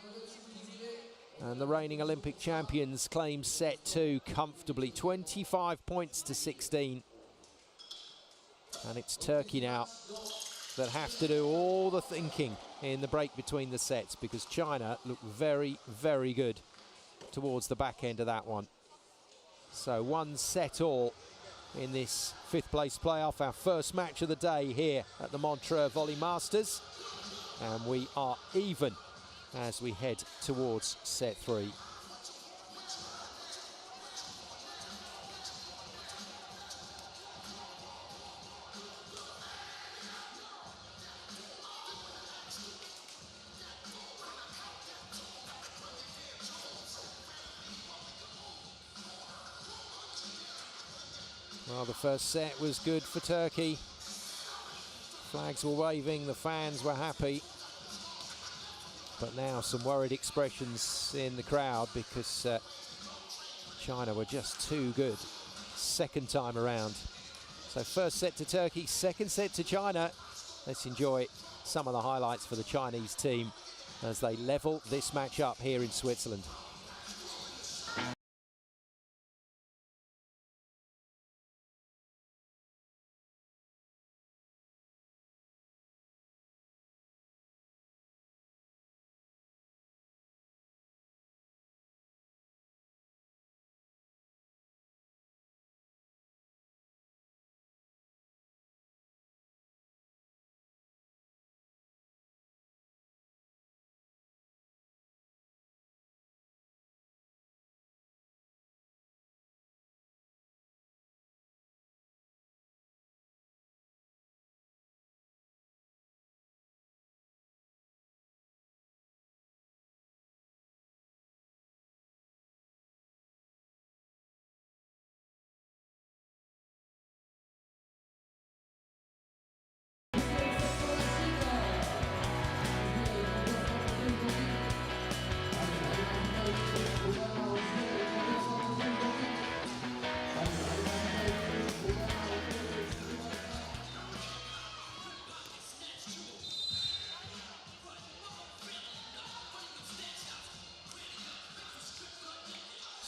And the reigning Olympic champions claim set two comfortably, 25 points to 16. And it's Turkey now that have to do all the thinking in the break between the sets, because China look very, very good towards the back end of that one. So one set all in this fifth place playoff, our first match of the day here at the Montreux Volleyball Masters. And we are even as we head towards set three. Well, the first set was good for Turkey. Flags were waving, the fans were happy. But now some worried expressions in the crowd because China were just too good second time around. So first set to Turkey, second set to China. Let's enjoy some of the highlights for the Chinese team as they level this match up here in Switzerland.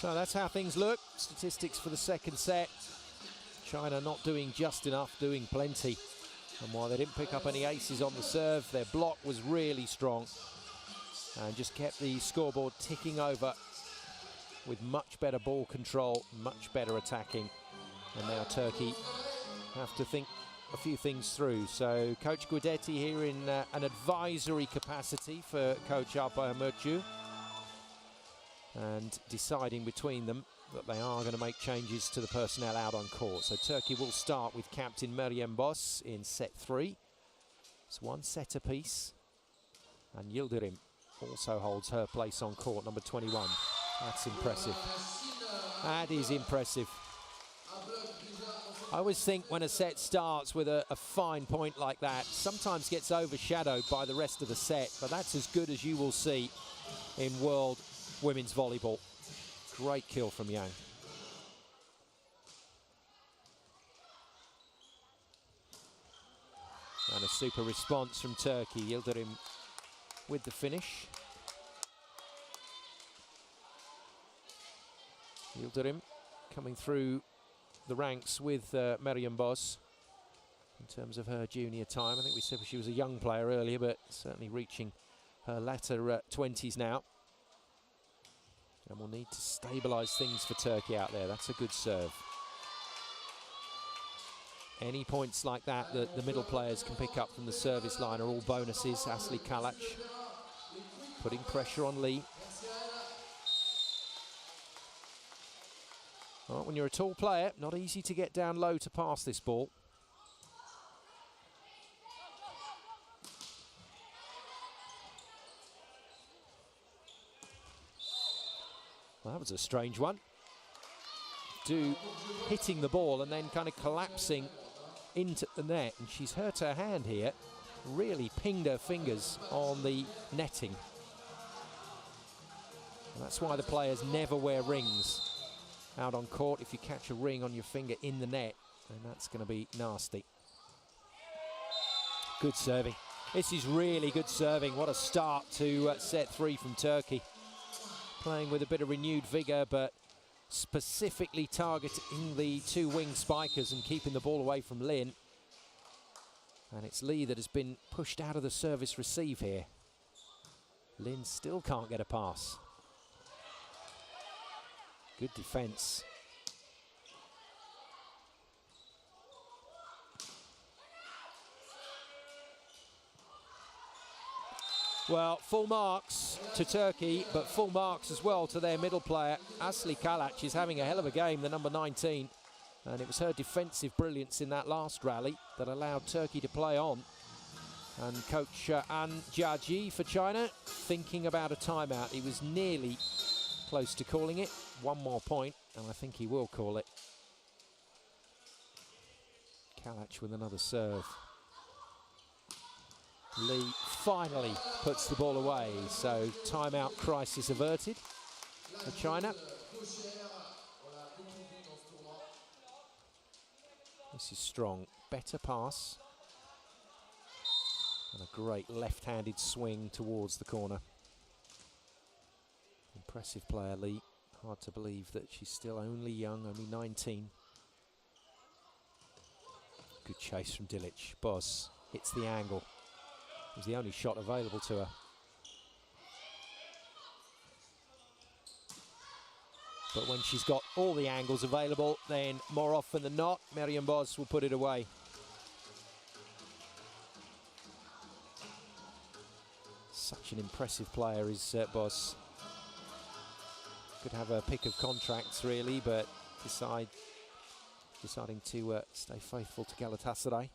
So that's how things look. Statistics for the second set. China not doing just enough, doing plenty. And while they didn't pick up any aces on the serve, their block was really strong and just kept the scoreboard ticking over with much better ball control, much better attacking. And now Turkey have to think a few things through. So Coach Guidetti here in an advisory capacity for Coach Alpay Murcu, and deciding between them that they are going to make changes to the personnel out on court. So Turkey will start with captain Meryem Boz in set 3. It's one set apiece, and Yildirim also holds her place on court, number 21. That's impressive. That is impressive. I always think when a set starts with a fine point like that, sometimes gets overshadowed by the rest of the set, but that's as good as you will see in world women's volleyball. Great kill from Yang. And a super response from Turkey. Yildirim with the finish. Yildirim coming through the ranks with Meryem Boz in terms of her junior time. I think we said she was a young player earlier, but certainly reaching her latter 20s now. And we'll need to stabilise things for Turkey out there. That's a good serve. Any points like that that the middle players can pick up from the service line are all bonuses. Asli Kalac putting pressure on Lee. Well, when you're a tall player, not easy to get down low to pass this ball. Well, that was a strange one. Hitting the ball and then kind of collapsing into the net, and she's hurt her hand here, really pinged her fingers on the netting. And that's why the players never wear rings out on court. If you catch a ring on your finger in the net, then that's going to be nasty. Good serving. This is really good serving. What a start to set 3 from Turkey. Playing with a bit of renewed vigour, but specifically targeting the two wing spikers and keeping the ball away from Lin. And it's Lee that has been pushed out of the service receive here. Lin still can't get a pass. Good defence. Well, full marks to Turkey, but full marks as well to their middle player. Asli Kalac is having a hell of a game, the number 19. And it was her defensive brilliance in that last rally that allowed Turkey to play on. And coach An Jiaji for China thinking about a timeout. He was nearly close to calling it. One more point, and I think he will call it. Kalac with another serve. Lee finally puts the ball away, so timeout crisis averted for China. This is strong. Better pass. And a great left-handed swing towards the corner. Impressive player, Lee. Hard to believe that she's still only young, only 19. Good chase from Dilic. Boz hits the angle. It was the only shot available to her. But when she's got all the angles available, then more often than not, Meryem Boz will put it away. Such an impressive player is Boz. Could have a pick of contracts really, but deciding to stay faithful to Galatasaray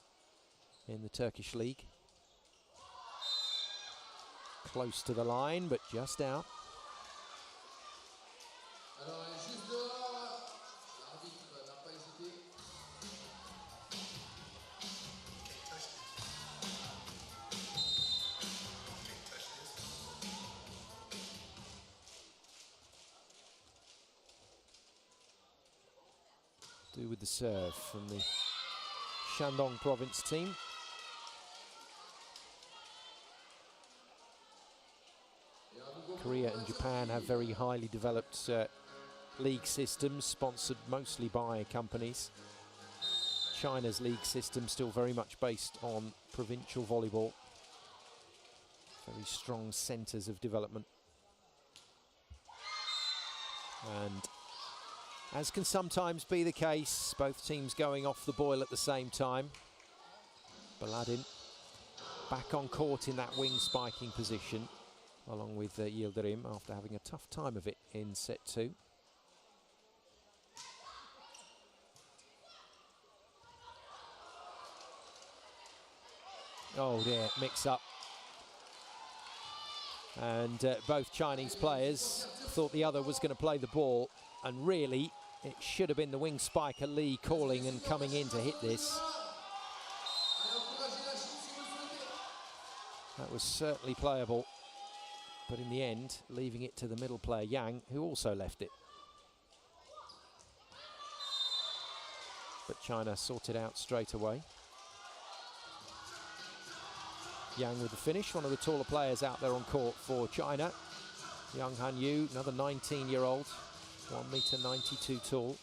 in the Turkish league. Close to the line, but just out. Do with the serve from the Shandong province team. Korea and Japan have very highly developed league systems, sponsored mostly by companies. China's league system still very much based on provincial volleyball. Very strong centres of development. And as can sometimes be the case, both teams going off the boil at the same time. Baladin back on court in that wing spiking position, along with Yildirim, after having a tough time of it in set 2. Oh dear, mix up. And both Chinese players thought the other was going to play the ball, and really it should have been the wing spiker Lee calling and coming in to hit this. That was certainly playable, but in the end, leaving it to the middle player Yang, who also left it. But China sorted out straight away. Yang with the finish, one of the taller players out there on court for China. Yang Han-yu, another 19-year-old, 1.92 meters tall.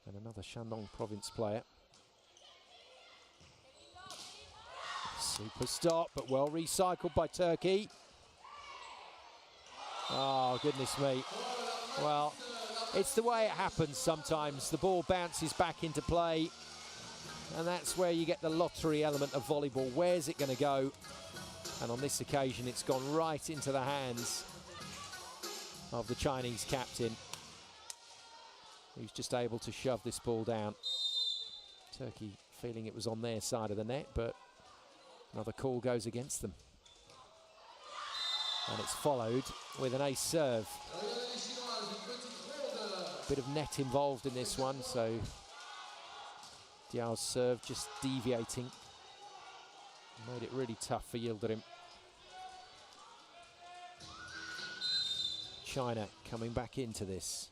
And another Shandong province player. Super stop, but well recycled by Turkey. Oh, goodness me. Well, it's the way it happens sometimes. The ball bounces back into play, and that's where you get the lottery element of volleyball. Where's it going to go? And on this occasion, it's gone right into the hands of the Chinese captain, who's just able to shove this ball down. Turkey feeling it was on their side of the net, but another call goes against them. And it's followed with an ace serve. Bit of net involved in this one, so Diao's serve just deviating. Made it really tough for Yildirim. China coming back into this.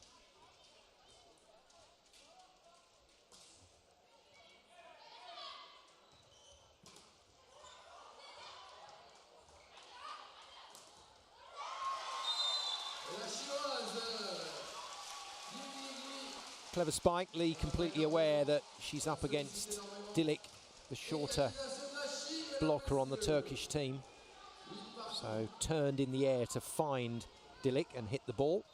Clever spike. Lee completely aware that she's up against Dilik, the shorter blocker on the Turkish team. So turned in the air to find Dilik and hit the ball.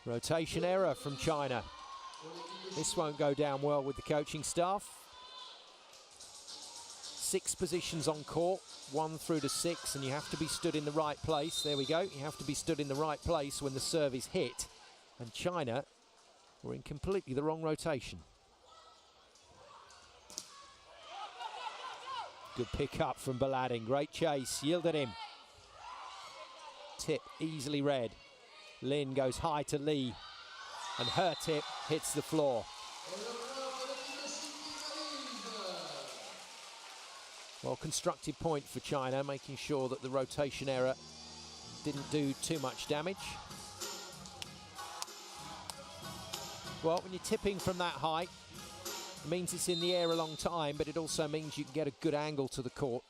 Rotation error from China. This won't go down well with the coaching staff. 6 positions on court, 1 through to 6, and you have to be stood in the right place. There we go. You have to be stood in the right place when the serve is hit. And China were in completely the wrong rotation. Good pick up from Baladin. Great chase. Yildirim. Tip easily read. Lin goes high to Lee, and her tip hits the floor. Well, constructive point for China, making sure that the rotation error didn't do too much damage. Well, when you're tipping from that height, it means it's in the air a long time, but it also means you can get a good angle to the court.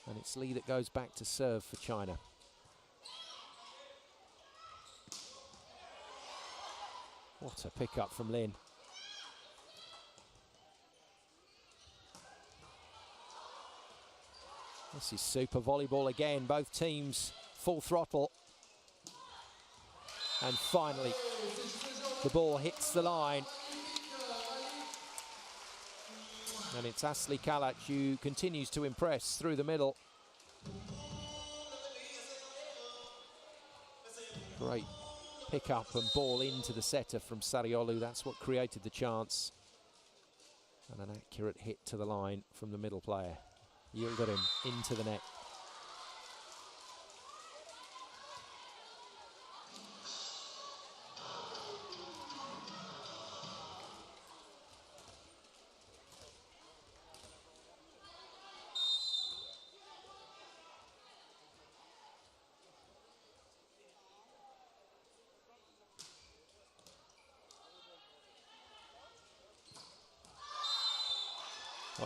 And it's Lee that goes back to serve for China. What a pick-up from Lin. This is super volleyball again. Both teams full throttle. And finally, the ball hits the line. And it's Asli Kalac who continues to impress through the middle. Great pick up and ball into the setter from Sariolu. That's what created the chance. And an accurate hit to the line from the middle player. Yildirim into the net.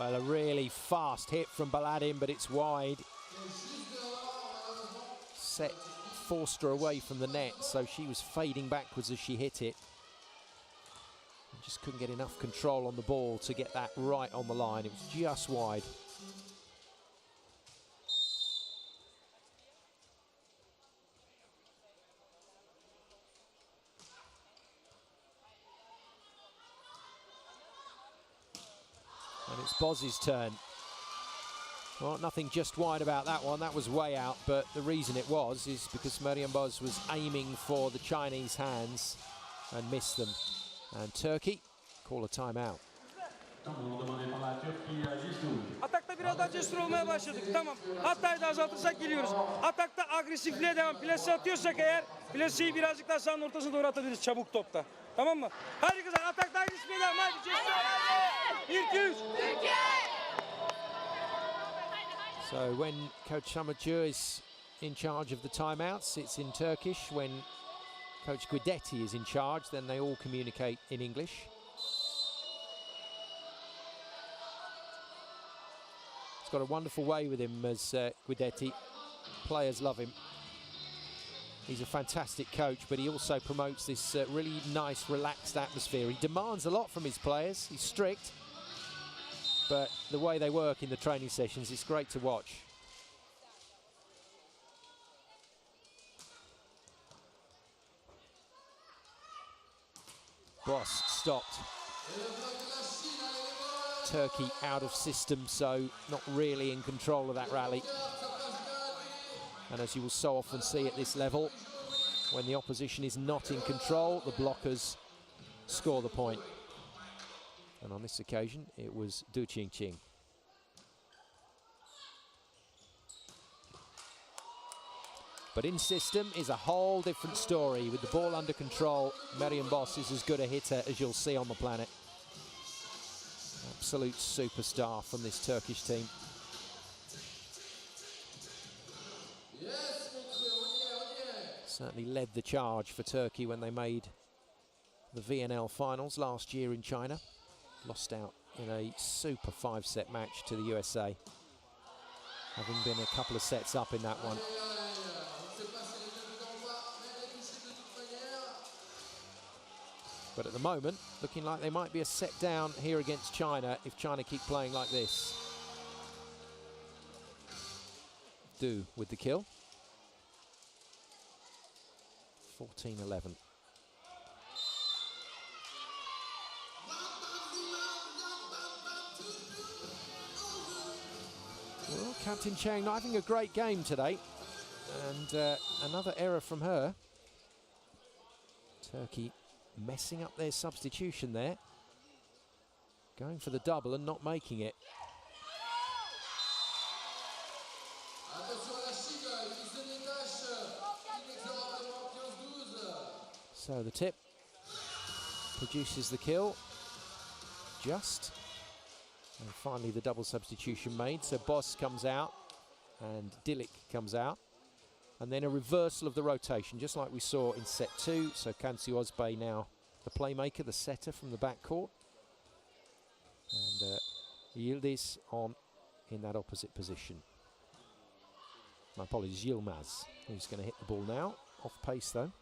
Well, a really fast hit from Baladin, but it's wide. Set forced her away from the net, so she was fading backwards as she hit it. Just couldn't get enough control on the ball to get that right on the line. It was just wide. And it's Boz's turn. Well, nothing just wide about that one. That was way out, but the reason it was is because Meryem Boz was aiming for the Chinese hands and missed them. And Turkey call a timeout. Atakta biraz daha cesur olmaya başladık. Tamam. Hatayı da azaltırsak geliyoruz. Atakta agresifliğe devam. Plase atıyorsak eğer plaseyi birazcık daha sahanın ortasına doğru atabiliriz çabuk topta. Tamam mı? Hadi kızlar atakta agresifliğe devam. Hadi cesur. 1-2-3. So when Coach Samacı is in charge of the timeouts, it's in Turkish. When Coach Guidetti is in charge, then they all communicate in English. He's got a wonderful way with him as Guidetti. Players love him. He's a fantastic coach, but he also promotes this really nice, relaxed atmosphere. He demands a lot from his players. He's strict, but the way they work in the training sessions, it's great to watch. Boss stopped. Turkey out of system, so not really in control of that rally. And as you will so often see at this level, when the opposition is not in control, the blockers score the point. And on this occasion, it was Du Qingqing. But in system is a whole different story. With the ball under control, Meryem Boz is as good a hitter as you'll see on the planet. Absolute superstar from this Turkish team. Certainly led the charge for Turkey when they made the VNL finals last year in China. Lost out in a super 5-set match to the USA, having been a couple of sets up in that one. But at the moment, looking like they might be a set down here against China if China keep playing like this. Du with the kill. 14-11. Well, Captain Chang not having a great game today. And another error from her. Turkey messing up their substitution there. Going for the double and not making it. So the tip produces the kill. Just. And finally the double substitution made. So Boz comes out and Dilik comes out. And then a reversal of the rotation, just like we saw in set 2. So Kansu Ozbey now the playmaker, the setter from the backcourt. And Yildiz on in that opposite position. My apologies, Yilmaz, who's going to hit the ball now. Off pace though.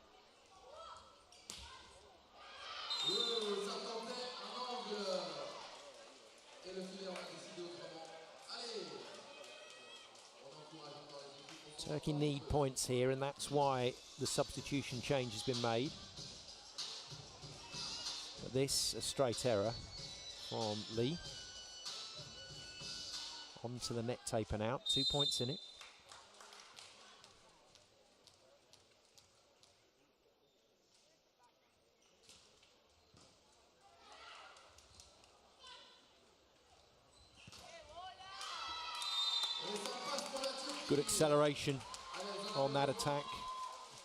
Turkey need points here, and that's why the substitution change has been made. But this, a straight error from Lee. Onto the net tape and out, 2 points in it. Good acceleration on that attack.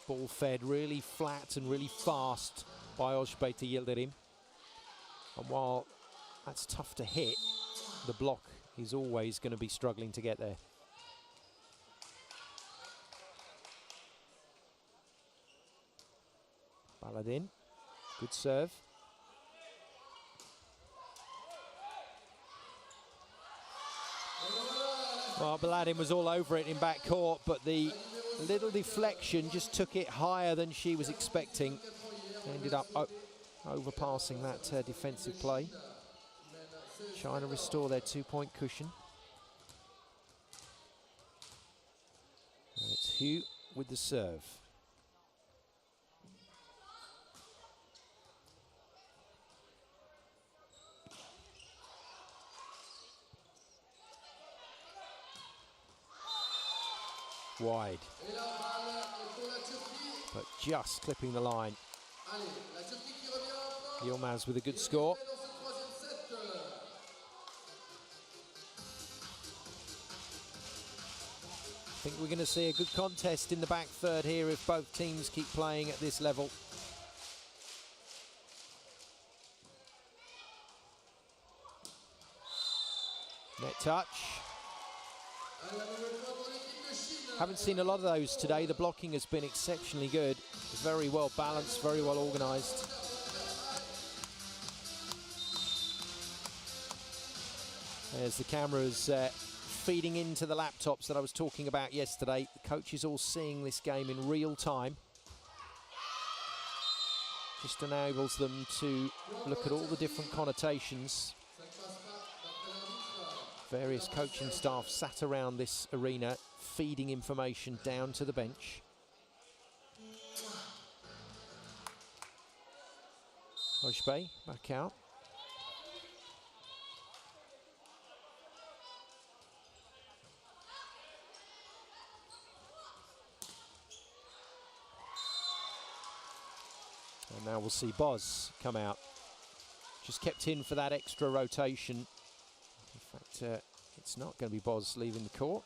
Ball fed really flat and really fast by Ozbey to Yildirim. And while that's tough to hit, the block is always going to be struggling to get there. Baladin, good serve. Well, Baladin was all over it in backcourt, but the little deflection just took it higher than she was expecting. Ended up overpassing that defensive play. China restore their 2-point cushion. And it's Hu with the serve. Wide, but just clipping the line. Yilmaz with a good score. I think we're going to see a good contest in the back third here if both teams keep playing at this level. Net touch. Haven't seen a lot of those today. The blocking has been exceptionally good. Very well balanced, very well organised. There's the cameras feeding into the laptops that I was talking about yesterday. The coaches all seeing this game in real time. Just enables them to look at all the different connotations. Various coaching staff sat around this arena feeding information down to the bench. Oshbey back out. And now we'll see Boz come out. Just kept in for that extra rotation. In fact, it's not going to be Boz leaving the court.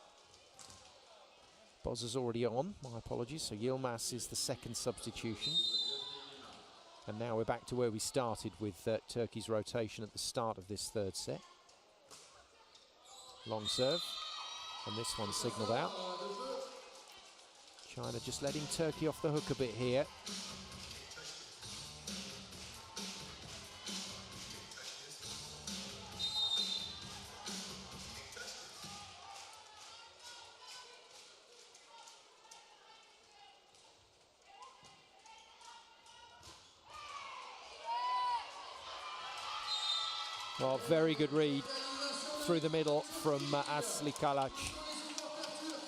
Boz is already on, my apologies. So Yilmaz is the second substitution. And now we're back to where we started with Turkey's rotation at the start of this third set. Long serve, and this one signalled out. China just letting Turkey off the hook a bit here. Oh, very good read through the middle from Asli Kalac.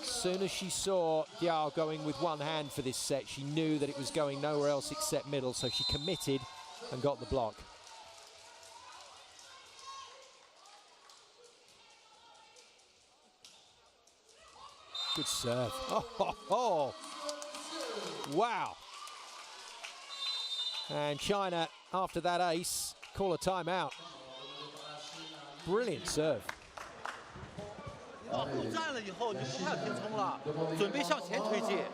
As soon as she saw Diao going with one hand for this set, she knew that it was going nowhere else except middle, so she committed and got the block. Good serve. Oh. Wow. And China, after that ace, call a timeout. Brilliant serve. 往后站了以后，你不怕平冲了，准备向前推进，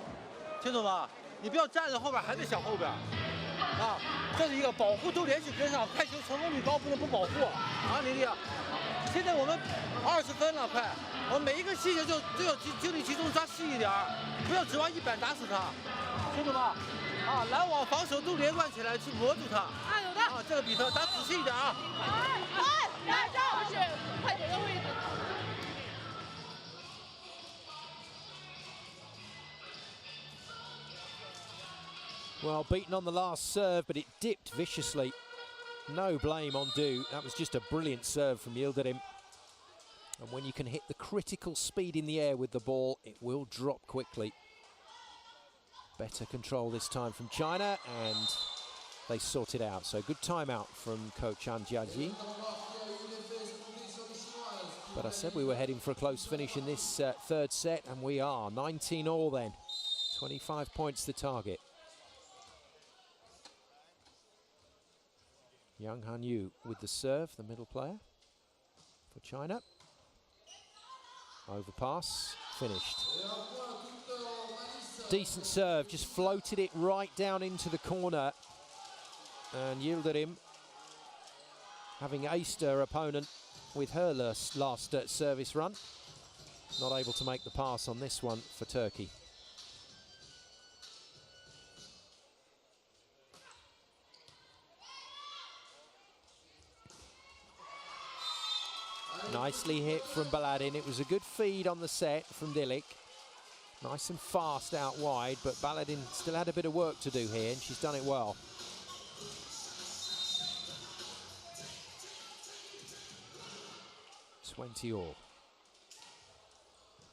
听懂吗？你不要站着后边还得想后边，啊，这是一个保护都连续跟上，快球成功率高，不能不保护啊，林丽。现在我们20分了，快，我们每一个细节就要精力集中，抓细一点，不要指望一板打死他，听懂吗？啊，拦网防守都连贯起来，去磨住他。啊，有的。啊，这个比赛打仔细一点啊。来，这是快点的位置。 Well, beaten on the last serve, but it dipped viciously. No blame on Du. That was just a brilliant serve from Yildirim. And when you can hit the critical speed in the air with the ball, it will drop quickly. Better control this time from China, and they sort it out. So good timeout from coach An Jiaji. But I said we were heading for a close finish in this third set, and we are. 19 all then. 25 points the target. Yang Hanyu with the serve, the middle player for China. Overpass, finished. Decent serve, just floated it right down into the corner. And Yildirim, having aced her opponent with her last service run, not able to make the pass on this one for Turkey. Nicely hit from Baladin. It was a good feed on the set from Dilik. Nice and fast out wide, but Baladin still had a bit of work to do here, and she's done it well. All.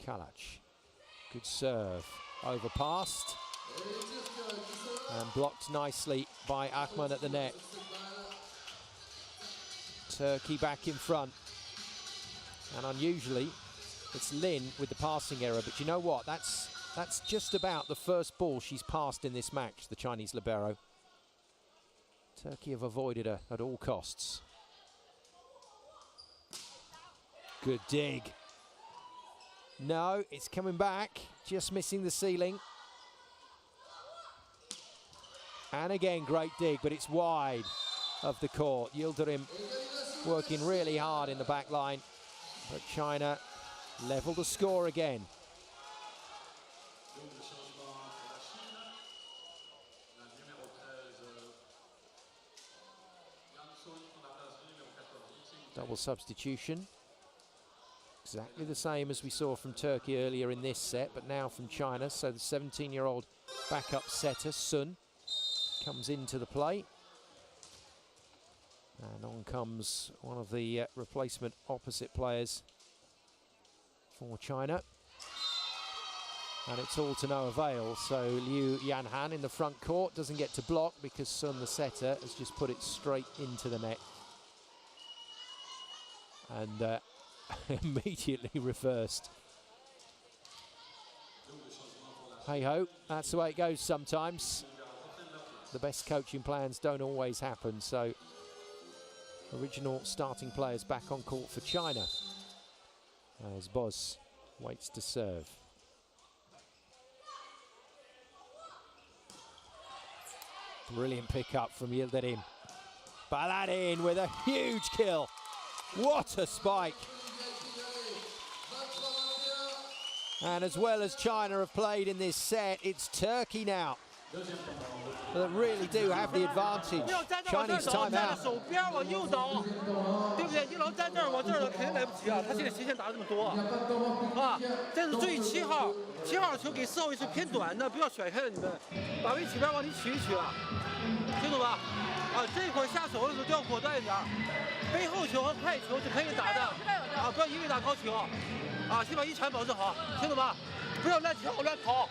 Kalac, good serve, overpassed and blocked nicely by Akman at the net. Turkey back in front, and unusually it's Lin with the passing error, but you know what, that's just about the first ball she's passed in this match, the Chinese libero. Turkey have avoided her at all costs. Good dig. No, it's coming back, just missing the ceiling. And again, great dig, but it's wide of the court. Yildirim working really hard in the back line, but China level the score again. Double substitution. Exactly the same as we saw from Turkey earlier in this set, but now from China. So the 17-year-old backup setter, Sun, comes into the play. And on comes one of the replacement opposite players for China. And it's all to no avail. So Liu Yanhan in the front court doesn't get to block because Sun, the setter, has just put it straight into the net. And immediately reversed. Hey ho, that's the way it goes sometimes. The best coaching plans don't always happen, so original starting players back on court for China as Boz waits to serve. Brilliant pickup from Yildirim. Baladin with a huge kill. What a spike. And as well as China have played in this set, it's Turkey now that really do have the advantage. Chinese timeout. 对不对？你老站这儿，往这儿肯定来不及啊！他现在斜线打这么多，啊，但是注意7号的球给4号位是偏短的，不要甩开了你们，把位起边往里取一取了，听懂吧？啊，这块下手的时候都要果断一点，背后球和快球是可以打的，啊，不要一味打高球，啊，先把一传保持好，听懂吧？不要乱跳乱跑。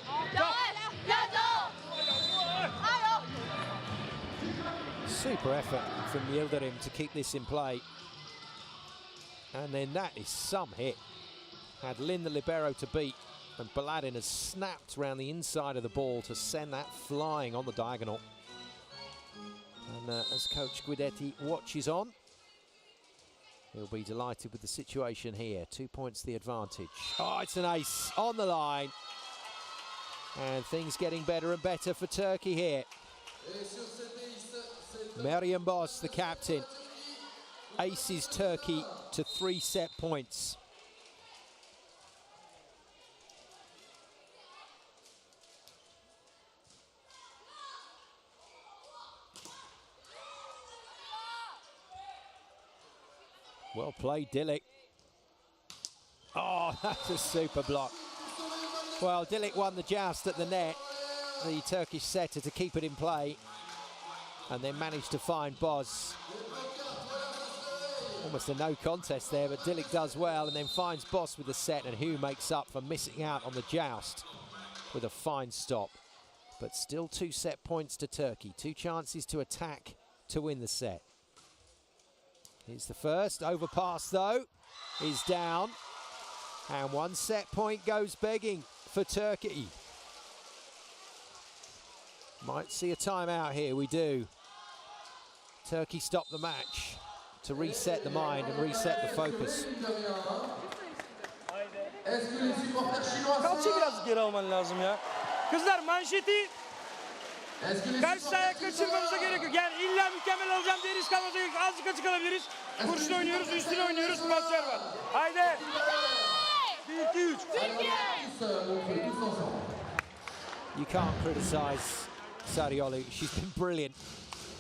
Super effort from Yildirim to keep this in play. And then that is some hit. Had Lin the libero to beat, and Baladin has snapped around the inside of the ball to send that flying on the diagonal. And as Coach Guidetti watches on, he'll be delighted with the situation here. 2 points the advantage. Oh, it's an ace on the line. And things getting better and better for Turkey here. Meryem Boz, the captain, aces Turkey to 3 set points. Well played, Dilik. Oh, that's a super block. Well, Dilik won the joust at the net, the Turkish setter, to keep it in play, and then managed to find Boz. Almost a no contest there, but Dilik does well and then finds Boz with the set, and Hu makes up for missing out on the joust with a fine stop. But still 2 set points to Turkey. 2 chances to attack to win the set. Here's the first, overpass though, is down. And 1 set point goes begging for Turkey. Might see a timeout here, we do. Turkey stopped the match to reset the mind and reset the focus. Kalça biraz geri alman lazım ya. Kızlar manşeti karşı sahaya kaçırmamıza gerek yok. Yani illa mükemmel alacağım diye risk almamıza gerek yok. Azıcık açık alabiliriz. Kurşun oynuyoruz, üstüne oynuyoruz, paslar var. Haydi. 1, 2, 3. You can't criticise Sariolu. She's been brilliant.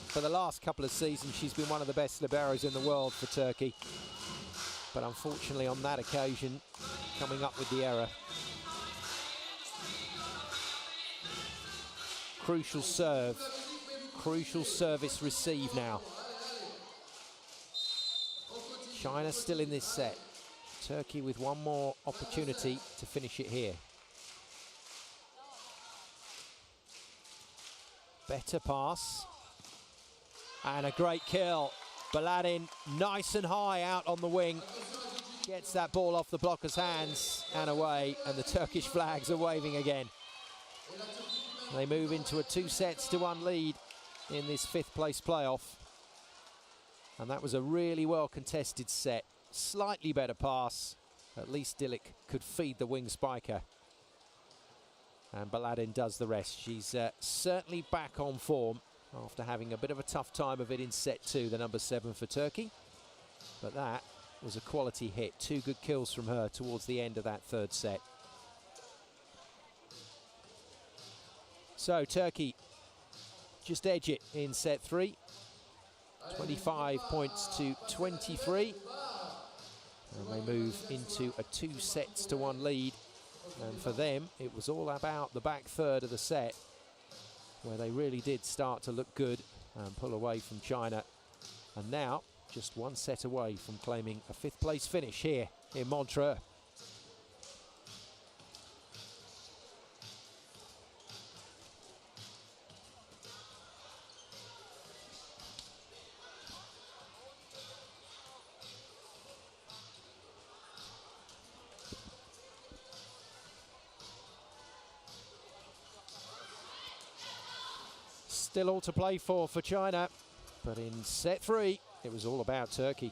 For the last couple of seasons, she's been one of the best liberos in the world for Turkey. but unfortunately on that occasion, coming up with the error. Crucial serve, crucial service receive now. China still in this set. Turkey with one more opportunity to finish it here. Better pass. And a great kill. Baladin nice and high out on the wing. Gets that ball off the blocker's hands and away. And the Turkish flags are waving again. They move into a 2-1 lead in this 5th place playoff. And that was a really well contested set. Slightly better pass. At least Dilic could feed the wing spiker. And Baladin does the rest. She's certainly back on form after having a bit of a tough time of it in set 2, the number 7 for Turkey. But that was a quality hit. 2 good kills from her towards the end of that 3rd set. So Turkey just edge it in set 3. 25 points to 23. And they move into a 2-1 lead. And for them, it was all about the back third of the set, where they really did start to look good and pull away from China. And now, just 1 set away from claiming a 5th place finish here in Montreux. Still all to play for China, but in set 3, it was all about Turkey.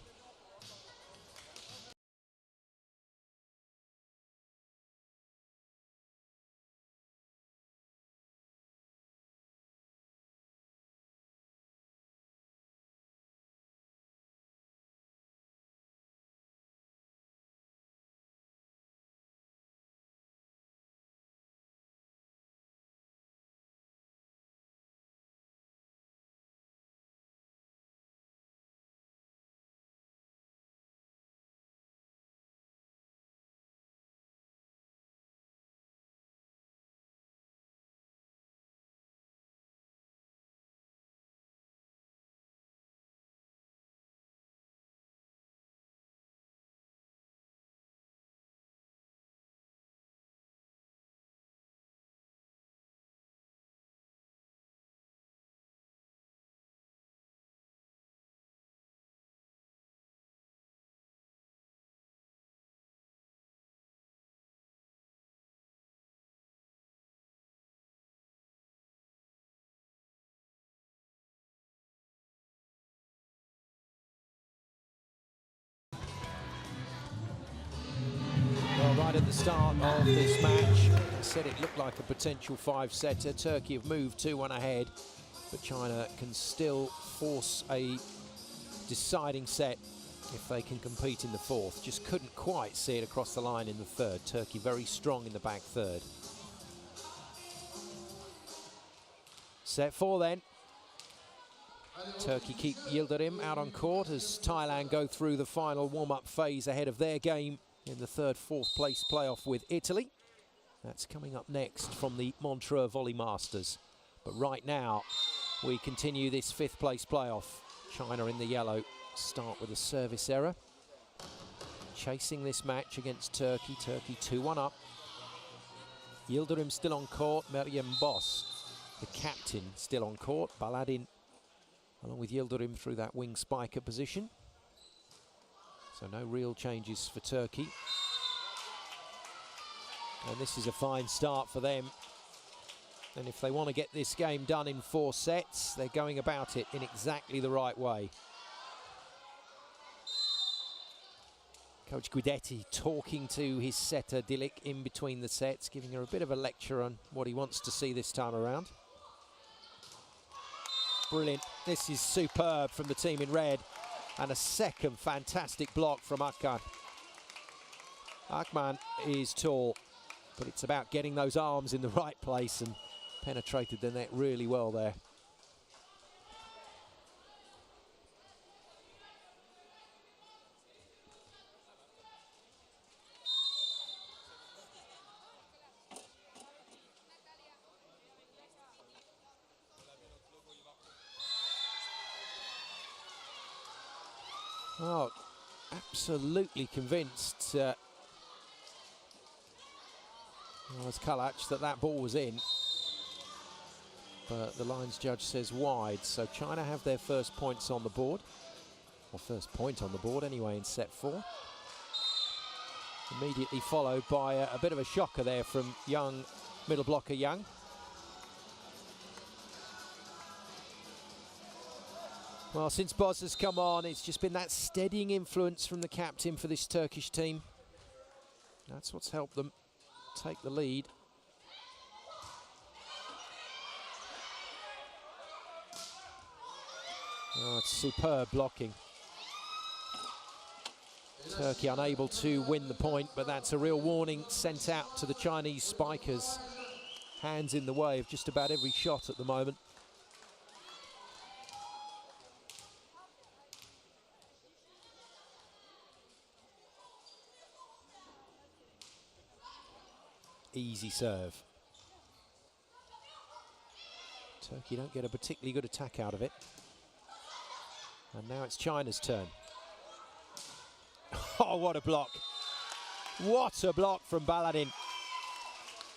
Well, right at the start of this match, I said it looked like a potential 5-setter. Turkey have moved 2-1 ahead, but China can still force a deciding set if they can compete in the 4th. Just couldn't quite see it across the line in the 3rd. Turkey very strong in the back third. Set 4 then. Turkey keep Yildirim out on court as Thailand go through the final warm-up phase ahead of their game in the 3rd, 4th place playoff with Italy. That's coming up next from the Montreux Volleyball Masters. But right now, we continue this 5th place playoff. China in the yellow start with a service error. Chasing this match against Turkey. Turkey 2-1 up. Yildirim still on court. Meryem Boss, the captain, still on court. Baladin along with Yildirim through that wing spiker position. So no real changes for Turkey. And this is a fine start for them. And if they want to get this game done in 4 sets, they're going about it in exactly the right way. Coach Guidetti talking to his setter Dilic in between the sets, giving her a bit of a lecture on what he wants to see this time around. Brilliant. This is superb from the team in red. And a second fantastic block from Akman. Akman is tall, but it's about getting those arms in the right place and penetrated the net really well there. Oh, absolutely convinced was Kalac that ball was in. But the lines judge says wide, so China have their first points on the board. Or first point on the board anyway in set 4. Immediately followed by a bit of a shocker there from Young, middle blocker Young. Well, since Boz has come on, it's just been that steadying influence from the captain for this Turkish team. That's what's helped them take the lead. Oh, it's superb blocking. Turkey unable to win the point, but that's a real warning sent out to the Chinese spikers. Hands in the way of just about every shot at the moment. Easy serve. Turkey don't get a particularly good attack out of it. And now it's China's turn. Oh, what a block. What a block from Baladin.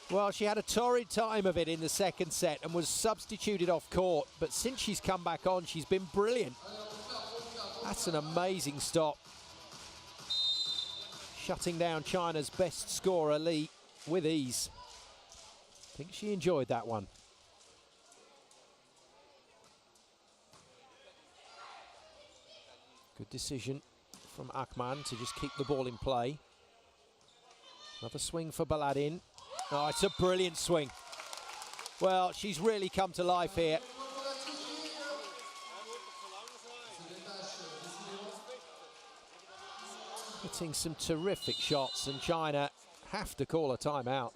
Well, she had a torrid time of it in the second set and was substituted off court. But since she's come back on, she's been brilliant. That's an amazing stop. Shutting down China's best scorer, Li, with ease. I think she enjoyed that one. Good decision from Akman to just keep the ball in play. Another swing for Baladin. Oh, it's a brilliant swing. Well, she's really come to life here. Hitting some terrific shots, and China have to call a timeout.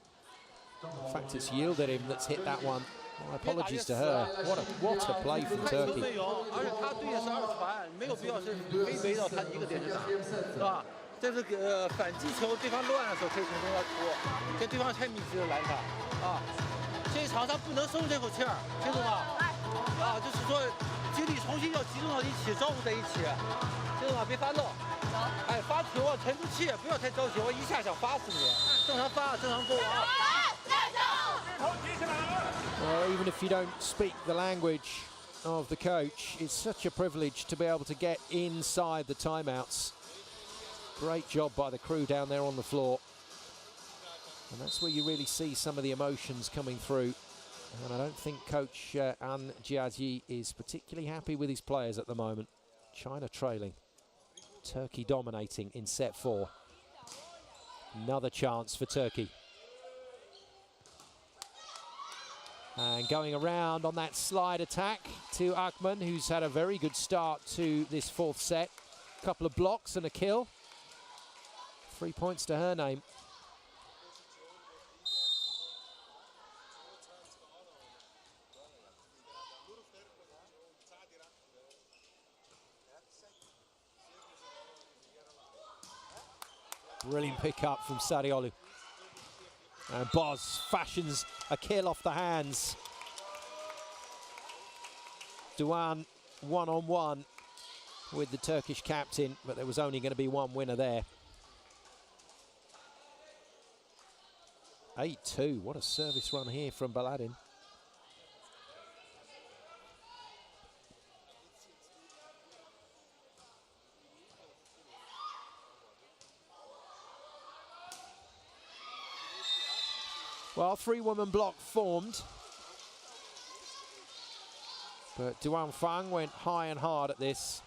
In fact, it's Yildirim that's hit that one. My apologies to her. What a play from Turkey. 而且他对的是二传，没有必要是非围绕他一个点去打，是吧？这是反击球，对方乱的时候可以从中间突，跟对方太密集的拦他啊。这一场上不能松这口气儿，清楚吗？啊，就是说精力重新要集中到一起，照顾在一起，清楚吗？别发漏。哎，发球啊，沉住气，不要太着急，我一下想发死你，正常发，正常攻啊。 Well, even if you don't speak the language of the coach, it's such a privilege to be able to get inside the timeouts. Great job by the crew down there on the floor. And that's where you really see some of the emotions coming through. And I don't think Coach An Jiaji is particularly happy with his players at the moment. China trailing. Turkey dominating in set 4. Another chance for Turkey. And going around on that slide attack to Akman, who's had a very good start to this 4th set. A couple of blocks and a kill. 3 points to her name. Brilliant pick up from Sariolu. And Boz fashions a kill off the hands. Duan one-on-one with the Turkish captain, but there was only going to be one winner there. 8-2, what a service run here from Baladin. Well, 3-woman block formed. But Duan Fang went high and hard at this.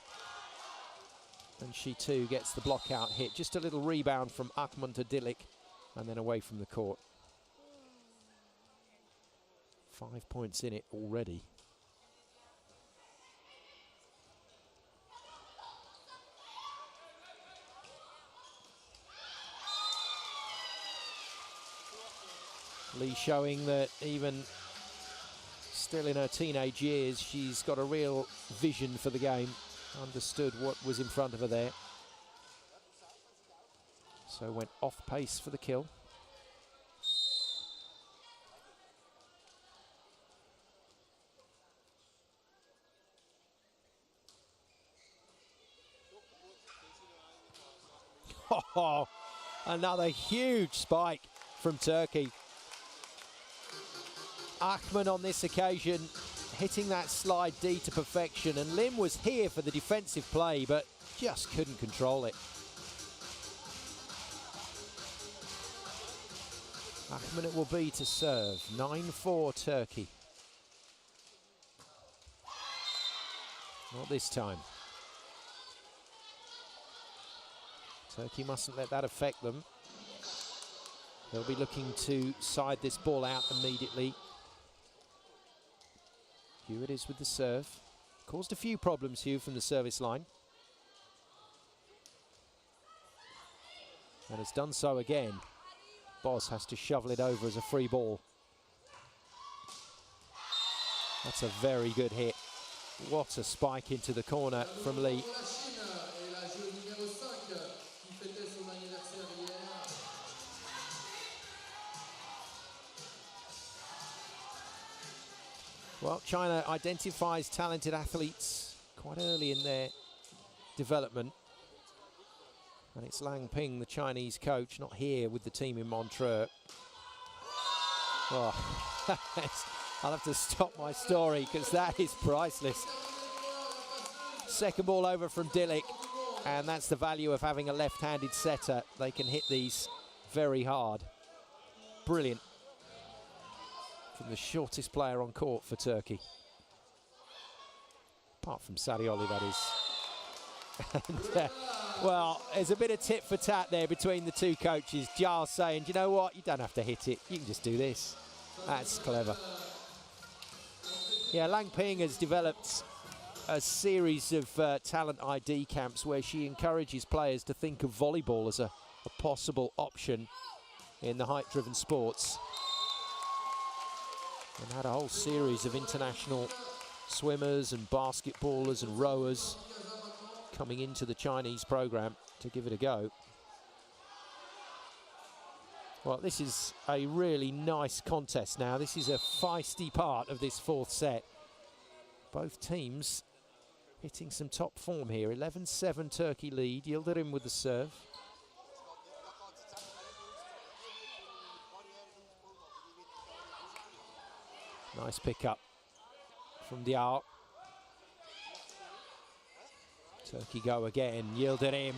And she too gets the block out hit. Just a little rebound from Akman to Dilik and then away from the court. 5 points in it already. Lee showing that even still in her teenage years, she's got a real vision for the game, understood what was in front of her there. So went off pace for the kill. Oh, another huge spike from Turkey. Ahmed on this occasion hitting that slide D to perfection, and Lim was here for the defensive play but just couldn't control it. Ahmed it will be to serve. 9-4 Turkey. Not this time. Turkey mustn't let that affect them. They'll be looking to side this ball out immediately. Hugh it is with the serve. Caused a few problems, Hugh, from the service line. And has done so again. Boz has to shovel it over as a free ball. That's a very good hit. What a spike into the corner from Lee. Well, China identifies talented athletes quite early in their development. And it's Lang Ping, the Chinese coach, not here with the team in Montreux. Oh, I'll have to stop my story because that is priceless. Second ball over from Dillick, and that's the value of having a left-handed setter. They can hit these very hard. Brilliant. From the shortest player on court for Turkey. Apart from Sarioli, that is. And, well, there's a bit of tit for tat there between the two coaches. Giles saying, you know what, you don't have to hit it, you can just do this. That's clever. Yeah, Lang Ping has developed a series of talent ID camps where she encourages players to think of volleyball as a possible option in the height-driven sports. And had a whole series of international swimmers and basketballers and rowers coming into the Chinese program to give it a go. Well, this is a really nice contest now. This is a feisty part of this fourth set. Both teams hitting some top form here. 11-7 Turkey lead. Yildirim with the serve. Nice pick up from Diao. Turkey go again. Yildirim.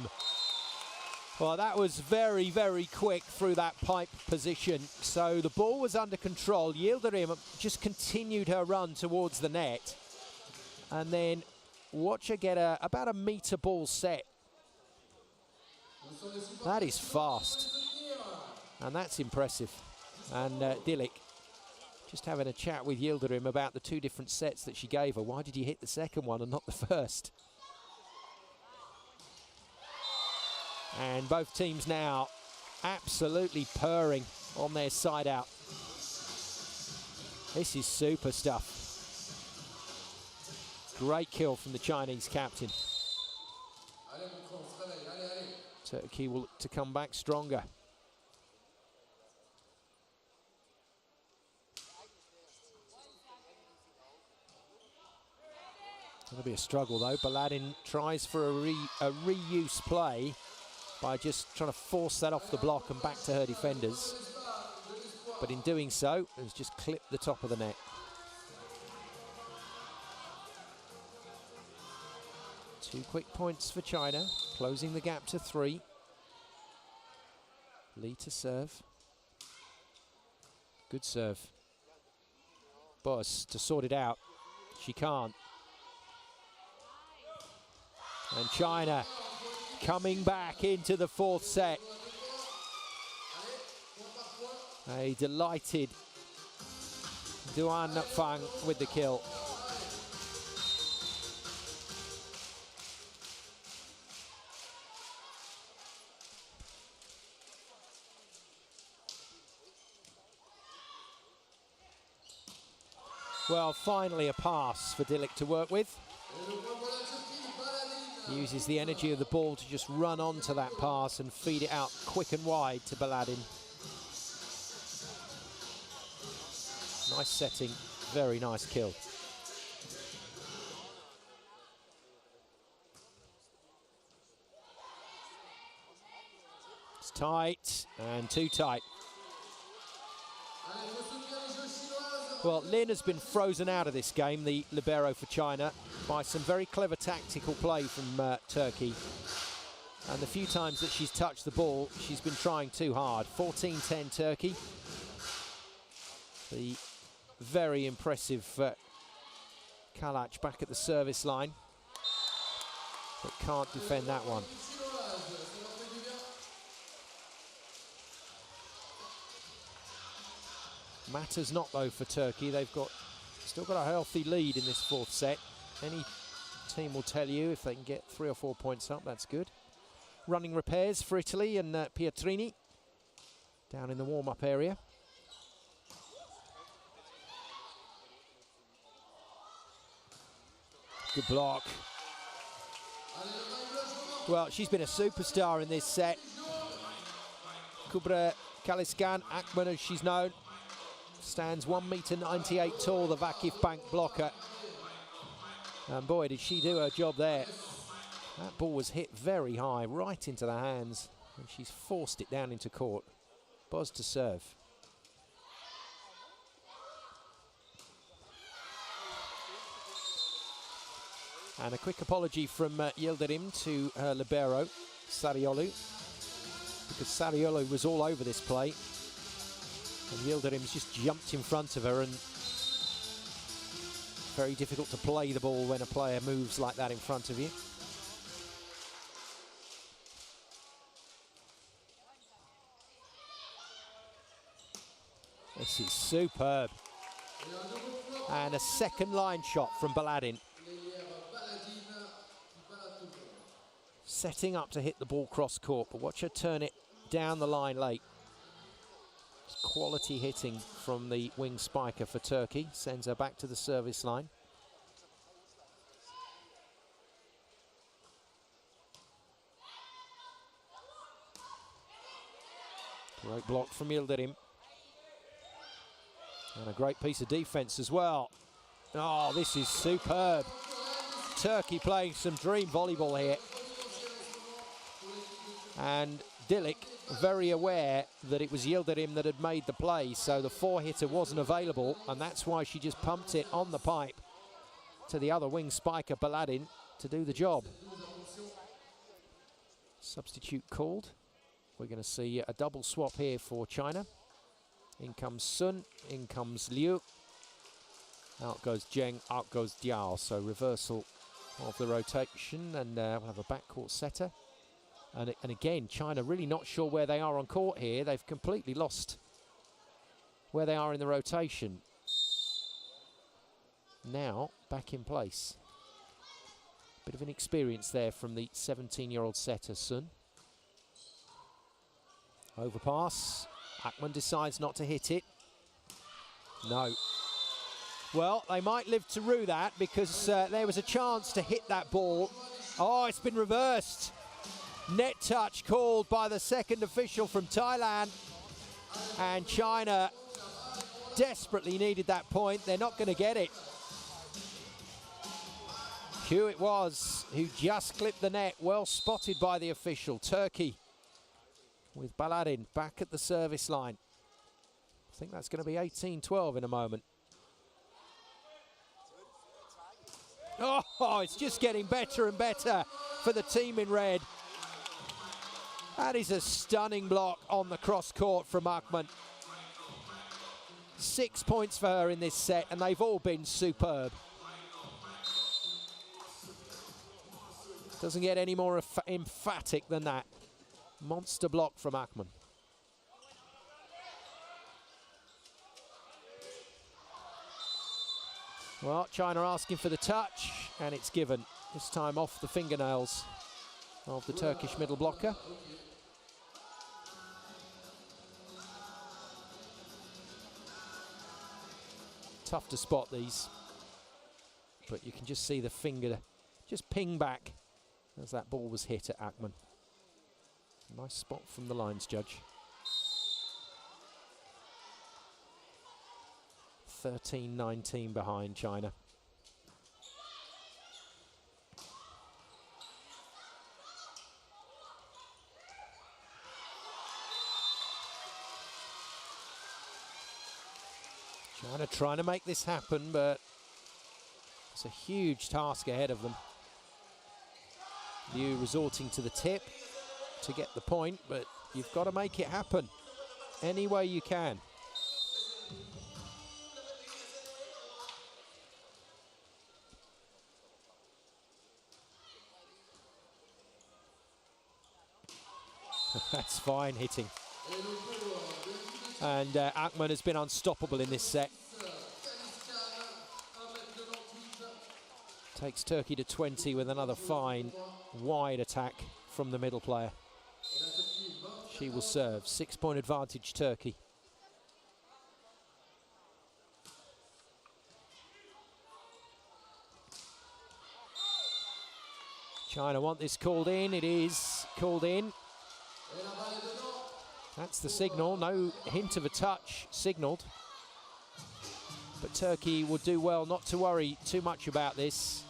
Well, that was very, very quick through that pipe position. So the ball was under control. Yildirim just continued her run towards the net. And then watch her get about a meter ball set. That is fast. And that's impressive. And Dillick just having a chat with Yildirim about the two different sets that she gave her. Why did you hit the second one and not the first? And both teams now absolutely purring on their side out. This is super stuff. Great kill from the Chinese captain. Turkey will look to come back stronger. It'll be a struggle though. Baladin tries for a reuse play by just trying to force that off the block and back to her defenders. But in doing so, has just clipped the top of the net. Two quick points for China, closing the gap to 3. Lee to serve. Good serve. Boss to sort it out. She can't. And China coming back into the fourth set. A delighted Duan Fang with the kill. Well, finally a pass for Dillick to work with. He uses the energy of the ball to just run onto that pass and feed it out quick and wide to Baladin. Nice setting, very nice kill. tight and too tight. Well, Lin has been frozen out of this game, the libero for China, by some very clever tactical play from Turkey. And the few times that she's touched the ball, she's been trying too hard. 14-10 Turkey. The very impressive Kalac back at the service line, but can't defend that one. Matters not though for Turkey. They've still got a healthy lead in this fourth set. Any team will tell you if they can get 3 or 4 points up, that's good. Running repairs for Italy and Pietrini down in the warm-up area. Good block. Well, she's been a superstar in this set. Kubra Kaliskan, Akman as she's known, stands 1.98 meter tall, the Vakif Bank blocker. And boy, did she do her job there. That ball was hit very high, right into the hands, and she's forced it down into court. Boz to serve. And a quick apology from Yildirim to her libero, Sariolu, because Sariolu was all over this play. And Yildirim's just jumped in front of her, and very difficult to play the ball when a player moves like that in front of you. This is superb. And a second line shot from Baladin. Setting up to hit the ball cross court, but watch her turn it down the line late. Quality hitting from the wing spiker for Turkey. Sends her back to the service line. Great block from Yildirim. And a great piece of defense as well. Oh, this is superb. Turkey playing some dream volleyball here. And Dilik very aware that it was Yildirim that had made the play, so the four-hitter wasn't available, and that's why she just pumped it on the pipe to the other wing spiker, Baladin, to do the job. Substitute called. We're going to see a double swap here for China. In comes Sun, in comes Liu. Out goes Zheng, out goes Diao. So reversal of the rotation, and we'll have a backcourt setter. And again, China really not sure where they are on court here. They've completely lost where they are in the rotation. Now, back in place. Bit of an experience there from the 17-year-old setter, Sun. Overpass. Akman decides not to hit it. No. Well, they might live to rue that, because there was a chance to hit that ball. Oh, it's been reversed. Net touch called by the second official from Thailand. And China desperately needed that point. They're not going to get it. Q it was who just clipped the net. Well spotted by the official. Turkey with Baladin back at the service line. I think that's going to be 18-12 in a moment. Oh, it's just getting better and better for the team in red. That is a stunning block on the cross court from Akman. 6 points for her in this set, and they've all been superb. Doesn't get any more emphatic than that. Monster block from Akman. Well, China asking for the touch, and it's given. This time off the fingernails of the Turkish middle blocker. Tough to spot these, but you can just see the finger just ping back as that ball was hit at Akman. Nice spot from the lines judge. 13-19 behind China. China trying to make this happen, but it's a huge task ahead of them. Liu resorting to the tip to get the point, but you've got to make it happen any way you can. That's fine hitting. And Akman has been unstoppable in this set. Takes Turkey to 20 with another fine, wide attack from the middle player. She will serve. 6-point advantage, Turkey. China want this called in. It is called in. That's the signal. No hint of a touch signalled. But Turkey will do well not to worry too much about this.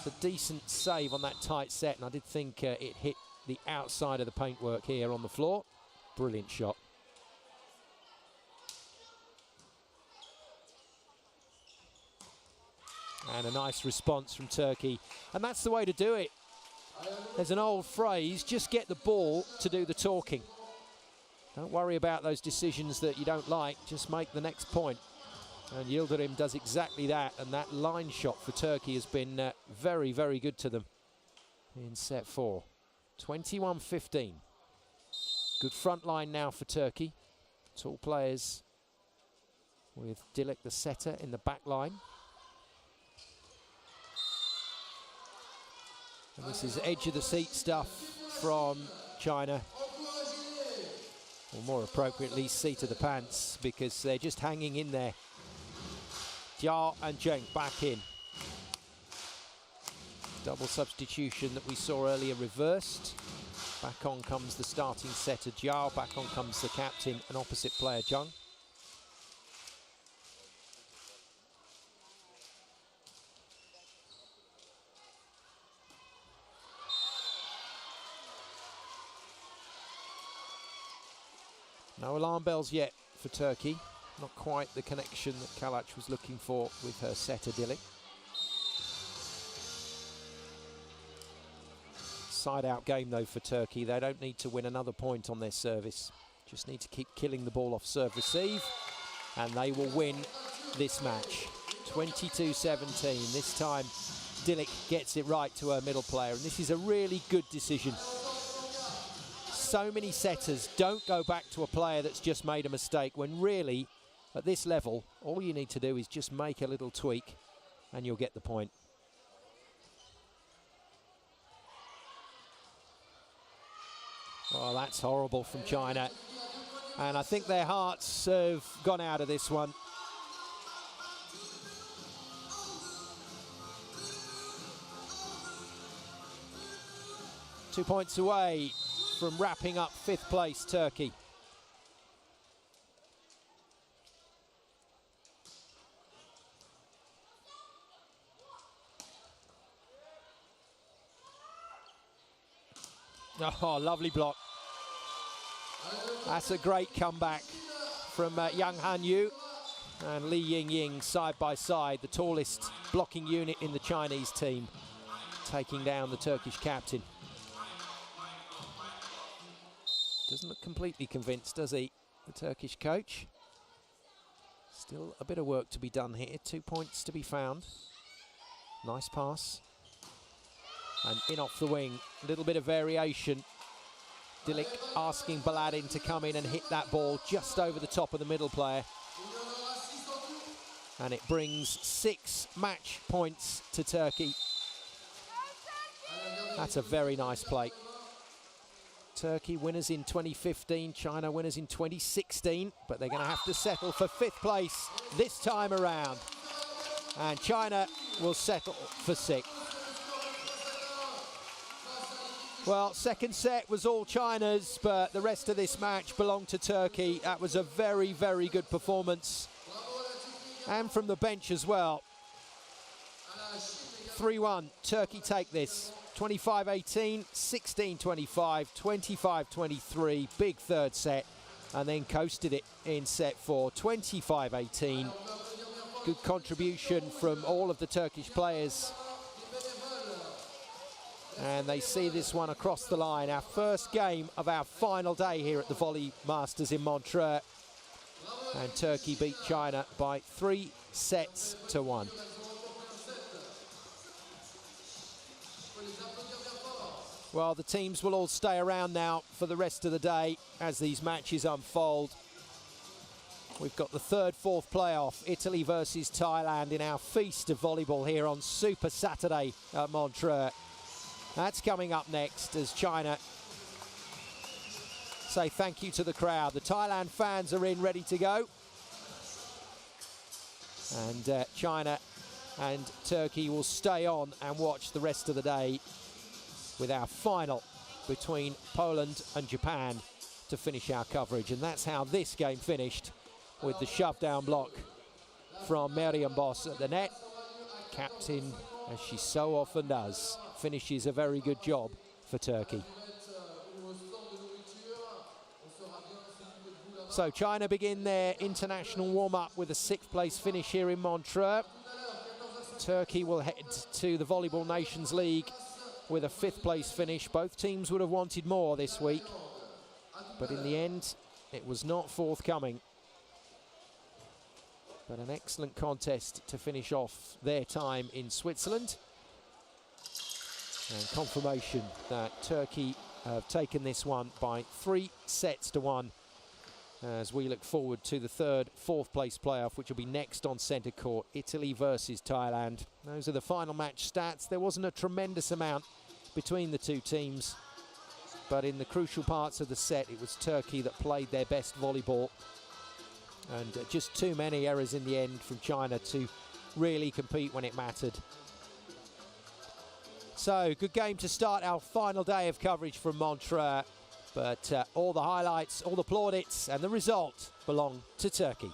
It's a decent save on that tight set, and I did think it hit the outside of the paintwork here on the floor. Brilliant shot. And a nice response from Turkey. And that's the way to do it. There's an old phrase, just get the ball to do the talking. Don't worry about those decisions that you don't like, just make the next point. And Yildirim does exactly that, and that line shot for Turkey has been very, very good to them in set 4. 21-15. Good front line now for Turkey. Tall players with Dilek the setter in the back line. And this is edge of the seat stuff from China. Or more appropriately, seat of the pants, because they're just hanging in there. Jia and Zheng back in. Double substitution that we saw earlier reversed. Back on comes the starting setter Jia, back on comes the captain and opposite player Zheng. No alarm bells yet for Turkey. Not quite the connection that Kalac was looking for with her setter Dilek. Side-out game though for Turkey. They don't need to win another point on their service. Just need to keep killing the ball off serve-receive, and they will win this match. 22-17. This time Dilek gets it right to her middle player, and this is a really good decision. So many setters don't go back to a player that's just made a mistake, when really, at this level, all you need to do is just make a little tweak and you'll get the point. Oh, that's horrible from China. And I think their hearts have gone out of this one. Two points away from wrapping up 5th place Turkey. Oh, lovely block. That's a great comeback from Yang Han-yu and Li Ying-Ying side by side, the tallest blocking unit in the Chinese team, taking down the Turkish captain. Doesn't look completely convinced, does he, the Turkish coach? Still a bit of work to be done here. 2 points to be found. Nice pass. And in off the wing, a little bit of variation. Dilek asking Baladin to come in and hit that ball just over the top of the middle player. And it brings 6 match points to Turkey. That's a very nice play. Turkey winners in 2015, China winners in 2016, but they're going to have to settle for 5th place this time around. And China will settle for 6th. Well, second set was all China's, but the rest of this match belonged to Turkey. That was a very, very good performance. And from the bench as well. 3-1, Turkey take this. 25-18, 16-25, 25-23, big third set. and then coasted it in set 4, 25-18. Good contribution from all of the Turkish players. And they see this one across the line. Our first game of our final day here at the Volley Masters in Montreux. And Turkey beat China by 3 sets to 1. Well, the teams will all stay around now for the rest of the day as these matches unfold. We've got the third, fourth playoff, Italy versus Thailand, in our feast of volleyball here on Super Saturday at Montreux. That's coming up next as China say thank you to the crowd. The Thailand fans are in, ready to go. And China and Turkey will stay on and watch the rest of the day with our final between Poland and Japan to finish our coverage. And that's how this game finished, with the shove down block from Meryem Boss at the net. Captain, as she so often does, finishes a very good job for Turkey. So China begin their international warm-up with a 6th place finish here in Montreux. Turkey will head to the Volleyball Nations League with a 5th place finish. Both teams would have wanted more this week, but in the end it was not forthcoming. But an excellent contest to finish off their time in Switzerland. And confirmation that Turkey have taken this one by 3 sets to 1, as we look forward to the 3rd, 4th place playoff, which will be next on centre court, Italy versus Thailand. Those are the final match stats. There wasn't a tremendous amount between the two teams, but in the crucial parts of the set, it was Turkey that played their best volleyball. And just too many errors in the end from China to really compete when it mattered. So, good game to start our final day of coverage from Montreux. But all the highlights, all the plaudits and the result belong to Turkey.